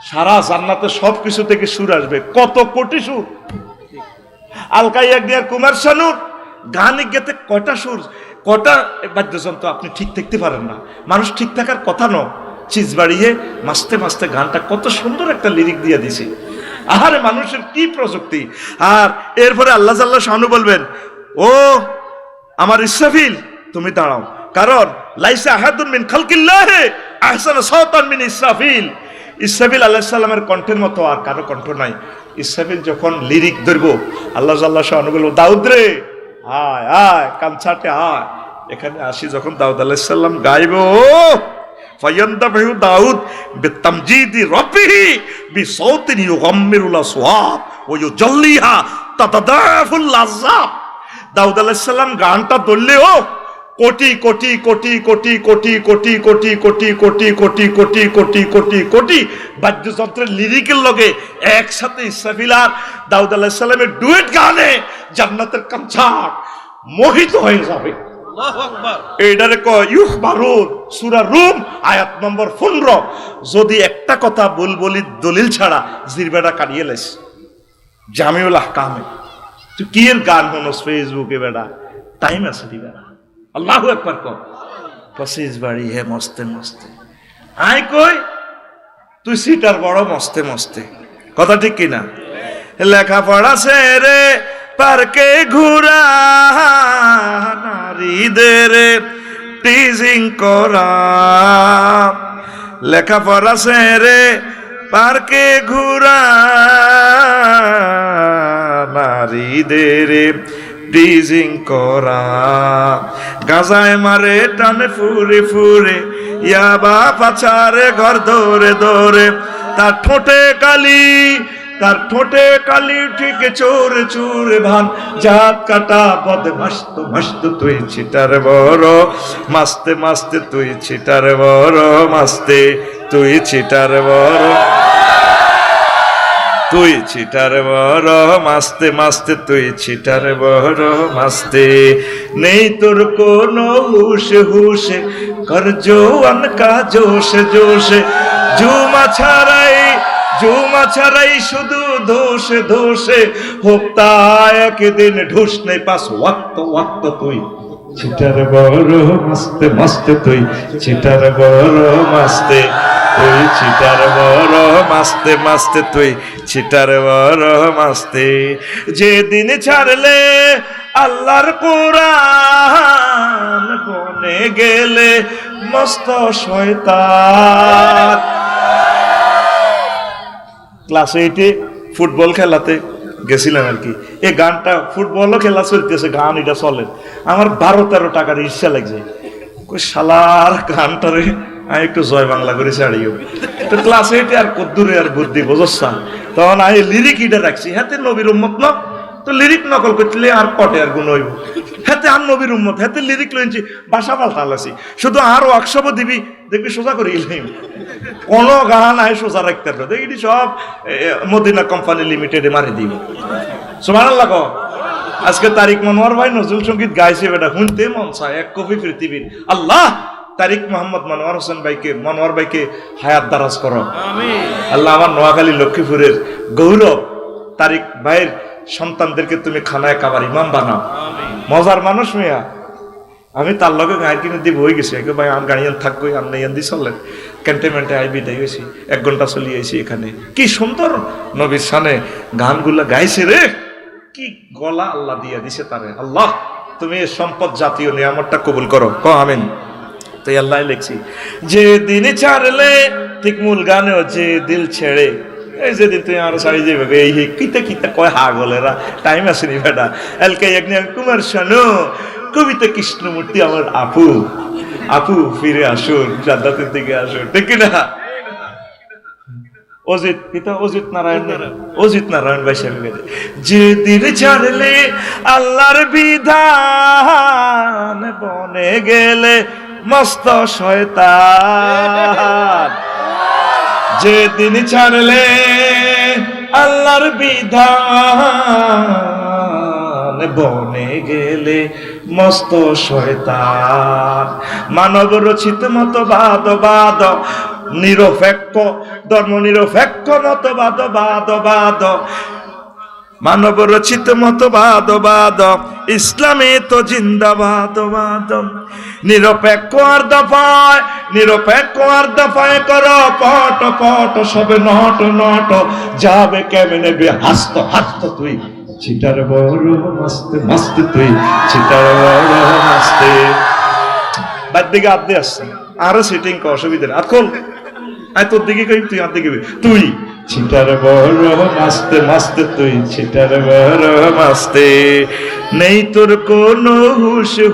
সারা জান্নাতে সবকিছু থেকে সুর আসবে, কত কোটি সুর। আলকাই একদিয়ার কুমার শানুর গান গেতে কয়টা সুর, কয়টা বাদ্যযন্ত্র আপনি ঠিক থাকতে পারেন না। মানুষ ঠিক থাকার কথা নয়, চিজ বাড়িয়ে মাস্তে মাস্তে গানটা কত সুন্দর একটা লিরিক দিয়ে দিছে। আরে মানুষের কি প্রযুক্তি! আর এরপরে আল্লাহ আল্লাহ শানু বলবেন, ও আমার ইসরাফিল তুমি দাঁড়াও, কারণ লাইসা আহাদুন মিন খালকিল্লাহি আহসানা সাওতান মিন ইসরাফিল। ইসরাফিল আলাইহিস সালামের কণ্ঠের মতো আর কারো কণ্ঠ নাই। ইসরাফিল যখন লিরিক ধরবো, আল্লাহ আল্লাহ শানু বলবো, দাউদ রে আয় আয় কানছাটে আয়। এখানে আসি যখন দাউদ আলাইহিস সালাম গাইবো, ফায়ান্তাবিহু দাউদ বিতামজিদি রাব্বিহি বিসাউতিন ইউগাম্মিরুল আসওয়াব ওয়া ইউজাল্লিহা তাতাদাফুল লাযাব। দাউদ আলাইহিস সালাম গানটা ধরলেও কোটি কোটি কোটি কোটি কোটি কোটি কোটি কোটি কোটি কোটি কোটি কোটি কোটি কোটি বাদ্যযন্ত্রের লিরিকের লগে একসাথে ইসরাফিল আর দাউদ আলাইহিস সালামের ডুয়েট গানে জান্নাতের কনসার্ট মোহিত হয়ে যাবে। আল্লাহু আকবার। এইটারে কয় ইউখবারুন, সূরা রুম আয়াত নম্বর 15। যদি একটা কথা বুলবুলি দলিল ছাড়া জিরবেটা কাটিয়ে লাইস জামিউল আহকামে, তুই কি এর গান হনস ফেসবুকে বেটা, টাইম আছে দি বেটা। আল্লাহু আকবার কর, পসিস বাড়ি হে মস্তে মস্তে। আই কই তুই সিটার বড় মস্তে মস্তে, কথা ঠিক কিনা? লেখাপড়া ছেড়ে পার্কে ঘুরা, নারীদের টিজিং করা। লেখাপড়া ছেড়ে পার্কে ঘুরা, নারীদের টিজিং করা। গাজায় মারে টানে ফুরে ফুরে, ইয়াবা পাচারে ঘর ধরে ধরে। তার ঠোঁটে কালি, তার ঠোঁটে কালি ঠিক চোরে চোরে ভান। জাত কাটা বদমাস তো মাস্ত তুই ছিটার বড়, মাস্তে মাস্তে তুই ছিটার বড়, মাস্তে তুই ছিটার বড়, তুই ছিটার বড়, মাস্তে মাস্তে তুই ছিটার বড়, মাস্তে। নেই তোর কোনো হুশে হুশে, কর জোয়ান কা জোশে জোশে। জুমা ছাড়াই শুধু দোষে দোষে, হোকতা একদিন ঢুস নেই পাস ওয়াক্ত ওয়াক্ত তুই ছিটার বড়, মাস্তে মাস্তে তুই ছিটার বড়, মাস্তে তুই ছিটার বড়, মাস্তে মাস্তে তুই ছিটার বড়, মাস্তে। যেদিন ছাড়লে আল্লাহর কোরআন, বনে গেলে মস্ত শয়তান। ক্লাস 8-এ ফুটবল খেলাতে গেছিলাম আর কি। এই গানটা ফুটবলও খেলা চলতেছে, গান এটা চলে। আমার 12-13 টাকার ইচ্ছা লাগছে, কই শালার গানটারে আমি একটু জয় বাংলা করে ছাড়িও। তো ক্লাস 8-এ আর কদ্দুরে আর বুদ্ধি বোঝা, তখন আমি লিরিক ইটা রাখছি। হাতে নবীর উম্মত না, তো লিরিক নকল করলে আর কটে আর গুণ হইব। হাতে আর নবীর উম্মত, হাতে লিরিক লইছি, বাসা পাল্টালাছি। শুধু আর ওয়ার্কশপ দিবি, দেখবি সোজা করে ইলাম, কোনো গান আয় সোজা রাখতে পারবে। দেখি সব মদিনা কোম্পানি লিমিটেডে মারি দিব। সুবহানাল্লাহ। আজকে তারিক মনোয়ার ভাই নজরুল সঙ্গীত গাইছে, বেটা শুনতে মন চায় এক কপি পৃথিবীর। আল্লাহ তারিক মোহাম্মদ মনোয়ার হোসেন ভাইকে, মনোয়ার ভাইকে হায়াত দারাজ করো আমিন। আল্লাহ আমার নোয়াখালী লক্ষ্মীপুরের গৌরব তারিক ভাইয়ের সন্তানদেরকে তুমি খানায় কাবার ইমাম বানাও। মজার মানুষ মিয়া। আমি তার লগে গাড়ি কিনে দিয়ে বই গেছি, ভাই আমার গাড়িয়ান থাকবো, আপনি ইয়ান দিয়ে চললেন। ক্যান্টনমেন্টে আই বিদায় গেছি, 1 ঘন্টা চলিয়ে আইছি এখানে। কি সুন্দর নবীর শানে গানগুলা গাইছে রে, কি গলা আল্লাহ দিয়ে দিছে তারে। আল্লাহ তুমি এই সম্পদ জাতীয় নিয়ামতটা কবুল করো, ক আমিন। তাই আল্লাহ লিখছি, যে দিন ছাড়লে, ঠিক মূল গানেও যে দিল ছেড়ে। এই যেদিন তুই আরো ছাড়ি যাবে, এই কিতা কিতা কয় হা গলেরা, টাইম আসেনি বেটা। এলকে কুমার শানু কবিতা কৃষ্ণমূর্তি আমার আপু, আপু ফিরে আসুন, জান্নাতের দিকে আসুন, ঠিক না? অজিত পিতা অজিত নারায়ণ ভাই সাহেব গেছে, যেদিন ছাড়লে আল্লাহর বিধান বনে গেলে মস্ত শয়তান, যেদিন ছাড়লে আল্লাহর বিধান বনে গেলে মস্ত শয়তান। মানব রচিত মতবাদ নিরপেক্ষ, ধর্ম নিরপেক্ষ মতবাদ মানব রচিত মতবাদ ইসলামে তো জিন্দাবাদ। নিরপেক্ষ আর দফায় করো পট সবে নট যাবে কেমনে বে হাসত তুই চিটার বড় মস্ত তুই চিটার বড় মস্তে। বাদ দিকে আদে আসছে আরো সিটিং অসুবিধা নেই, আতকল আয় তোর দিকে কই, তুই আর দিকে তুই চিটার বড় মাস্তে তুই চিটার বড় মাস্তে। নেই তোর কোনো হুশে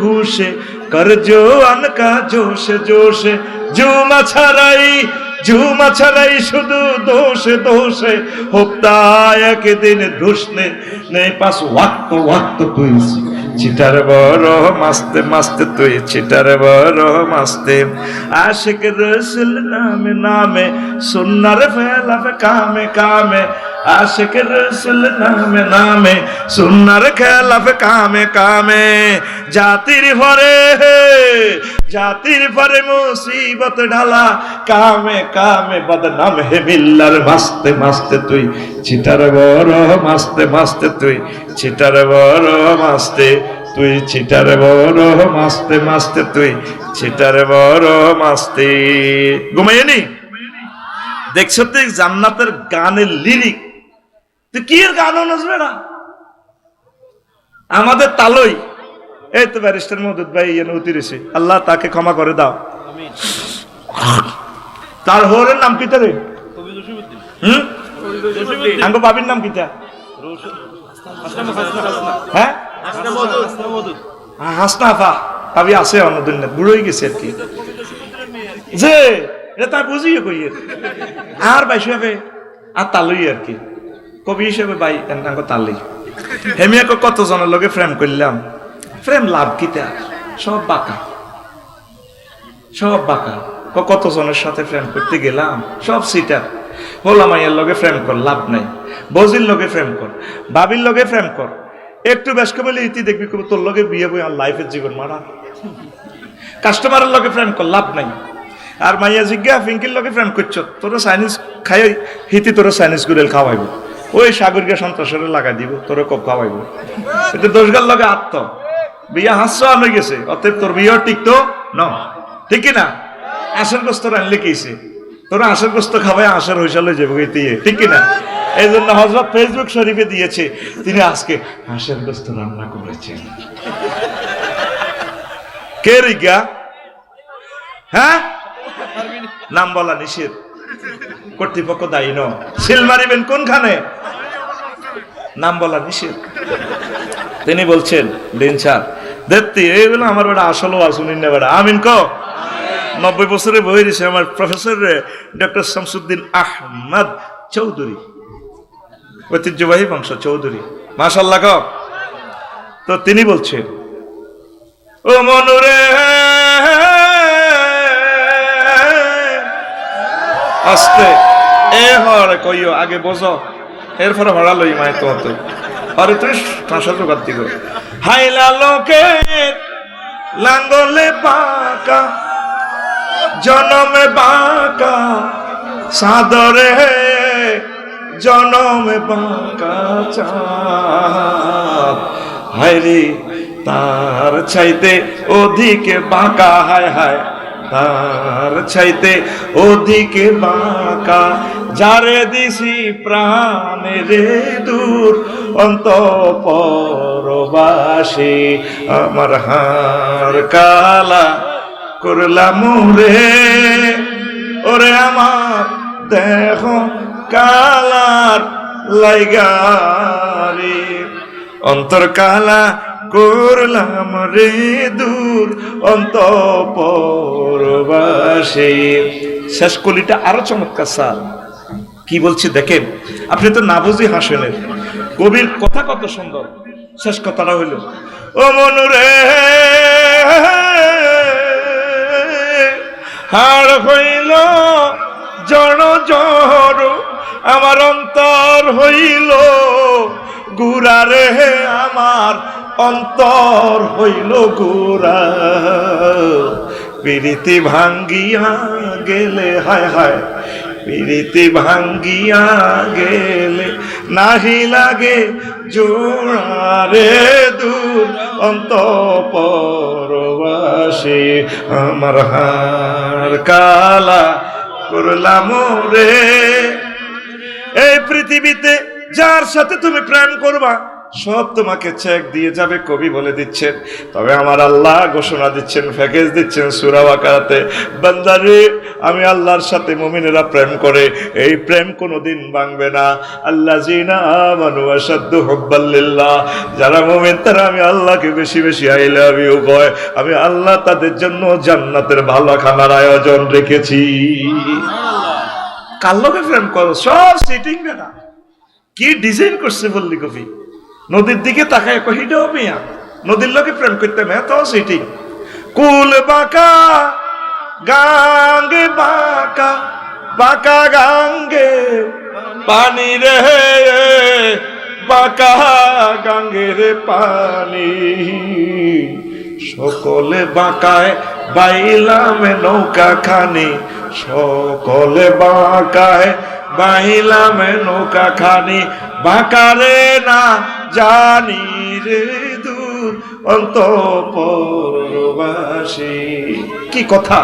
কর জোয়ান কা জোশে জুমা ছাড়াই শুধু দোষে হোপ্তা একদিন ধুসনে নেই পাস ওয়াক্ত তুই চিটার বড় মাস্তে তুই চিটার বড় মাস্তে। আশিক রসুল নামে সুন্নার ফেলাফে কামে আশিক রসুল নামে সুন্নার খেলাফে কামে। জাতির পরে মুসিবত ঢালা কামে বদনাম হে মিল্লার মাস্তে তুই চিটার বড় মাস্তে তুই চিটার বড় মাস্তে তুই চিটার বড় মাস্তে তুই চিটার বড় মাস্তে। ঘুমাইনি দেখছো তো জান্নাতের গানের লিরিক, তুই কি গান নাচবে না আমাদের তালই। এই তো ব্যারিস্টার মওদুদ ভাই উতিরেছে, আল্লাহ তাকে ক্ষমা করে দাও। তার হোরের নাম কি তারে? আঙ্গো বাবির নাম কিটা? হ্যাঁ হাসনাফা ভাবি আছে অন্য দুনিয়া, বুড়োই গেছে আর কি, যে এটা তাই বুঝিয়ে কই আর ভাই হিসাবে আর তালই আর কি, কবি হিসেবে ভাই তালই। হেমিয়াকে কত জনের লগে ফ্রেম করলাম, ফ্রেম লাভ কিতা, সব বাঁকা কত জনের সাথে ফ্রেম করতে গেলাম, সব সিটার। বললাম মাইয়ার লগে ফ্রেম কর, লাভ নাই। বজির লগে ফ্রেম কর, ভাবির লগে ফ্রেম কর, একটু বেশ বলে ইতি দেখবি তোর লগে বিয়ে বই আমার লাইফের জীবন মারা। কাস্টমারের লগে ফ্রেম কর, লাভ নাই। আর মাইয়া জিজ্ঞা ফিঙ্কির লগে ফ্রেম করছ, তোরা চাইনিজ খাই হিতি তোরা চাইনিজ গুড়েল খাওয়াইব, ওই সাগরকে সন্ত্রাসের লাগাই দিব, তোরা কব খাওয়াইব। এটা দোষগার লগে আত্ম বিয়া হাস্য আনে গেছে, অতএব তোর বিয়ে টিকতো ন, ঠিক না? আশের গোস্ত রানলে কেছে, তোরা আশের গোস্ত খাওয়াই আশের হইসালে যাবো, ঠিক না? এই জন্য হযরত ফেসবুক শরীফে দিয়েছে, তিনি আজকে হাঁসের গোস্ত রান্না করেছেন। কে রিগা? হ্যাঁ, নাম বলা নিষেধ, কর্তৃপক্ষ দায়ী ন। সিল মারিবেন কোনখানে? নাম বলা নিষেধ। তিনি বলছেন দিন স্যার দেখতে এইগুলো আমার বেটা আসলেও আসুনি না বেটা, আমিন ক। 90 বছরে বই দিছে আমার প্রফেসর ডক্টর শামসুদ্দিন আহমদ চৌধুরী, ঐতিহ্যবাহী বংশ চৌধুরী, মাশাআল্লাহ ক। তো তিনি বলছেন, ও মনুরে আস্তে এ হরে কইও আগে বোঝো, এরপরে ভাড়া লই মায় তো তুই আরে তুই ঠাসা জোগাড় দিগ। হাইলা লোকে লাঙ্গলে বাঁকা জনমে বাঁকা সাদরে জনমে বাঁকা চাঁদ, হায়রে তার চাইতে ওদিকে বাঁকা, হায় হায় তার চাইতে ওদিকে বাঁকা, যারে দিছি প্রাণে রে দূর অন্তঃপরবাসী, আমার হার কালা করলাম রে, ওরে আমার দেহ কালার লাইগারে, অন্তর কালা করলাম রে দূর অন্তঃপুরবাসী। শেষ কলিটা আরো চমৎকার স্যার, কি বলছি দেখেন, আপনি তো না বুঝি হাসেনের, কবির কথা কত সুন্দর। শেষ কথাটা হইল, ও মনুরে হাড় হইল জড় জড়, আমার অন্তর হইল গুড়া রে, আমার অন্তর হইল গুড়া। প্রীতি ভাঙ্গিয়া গেলে, হায় হায়, প্রীতি ভাঙ্গিয়া গেলে নাহি লাগে জোড়া রে দূর অন্তঃপুরবাসী। আমার হাড় কালা করলাম রে। এই পৃথিবীতে যার সাথে তুমি প্রেম করবা সব তোমাকে চেক দিয়ে যাবে, কবি বলে দিচ্ছেন। তবে আমার আল্লাহ ঘোষণা দিচ্ছেন, প্যাকেজ দিচ্ছেন সূরা বাকারাতে, বান্দারে আমি আল্লাহর সাথে মুমিনেরা প্রেম করে, এই প্রেম কোনোদিন ভাঙবে না। আল্লাযিনা আমানু আশাদ্দু হুব্বাল লিল্লাহ, যারা মুমিন তারা আমি আল্লাহকে বেশি বেশি আই লাভ ইউ কয়, আমি আল্লাহ তাদের জন্য জান্নাতের ভালো খানার আয়োজন রেখেছি। কার লগে প্রেম করো? সব সিটিং বেটা, কি ডিজাইন করছে বললি কবি। নদীর দিকে তাকায় কহিটাও মিয়া, নদীর লোকে প্রেম করতে মেয়া তো সিটিং। কুল বাঁকা গাঙ্গে বাঁকা, বাঁকা গাঙ্গে পানি রে, বাঁকা গাঙ্গের পানি। সকলে বাঁকায় বাইলাম নৌকা খানি, সকলে বাঁকায় বাইলাম নৌকা খানি, বাঁকারে না জানি রে দূর অন্তঃপুরবাসী। কি কথা,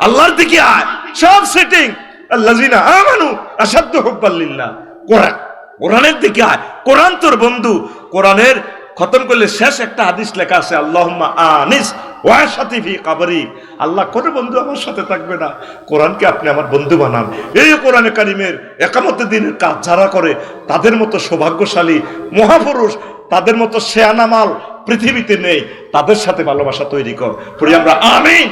আল্লাহর দিকে আয়, সব সেটিং। আল্লাযিনা আমানু আশাদ্দু হুব্বাল লিল্লাহ, কোরআন, কোরআনের দিকে আয়। কোরআন তোর বন্ধু। কোরআনের খতম করলে শেষ একটা হাদিস লেখা আছে, আল্লাহুম্মা আনিস ওয়াসাতি ফি কবরি, আল্লাহ কোন বন্ধু আমার সাথে থাকবে না, কোরআনকে আপনি আমার বন্ধু বানান। এই কোরআনে কারিমের একামতের দিনের কাজ যারা করে তাদের মতো সৌভাগ্যশালী মহাপুরুষ, তাদের মতো শেয়ানা মাল পৃথিবীতে নেই। তাদের সাথে ভালোবাসা তৈরি কর। পড়ি আমরা আমিন।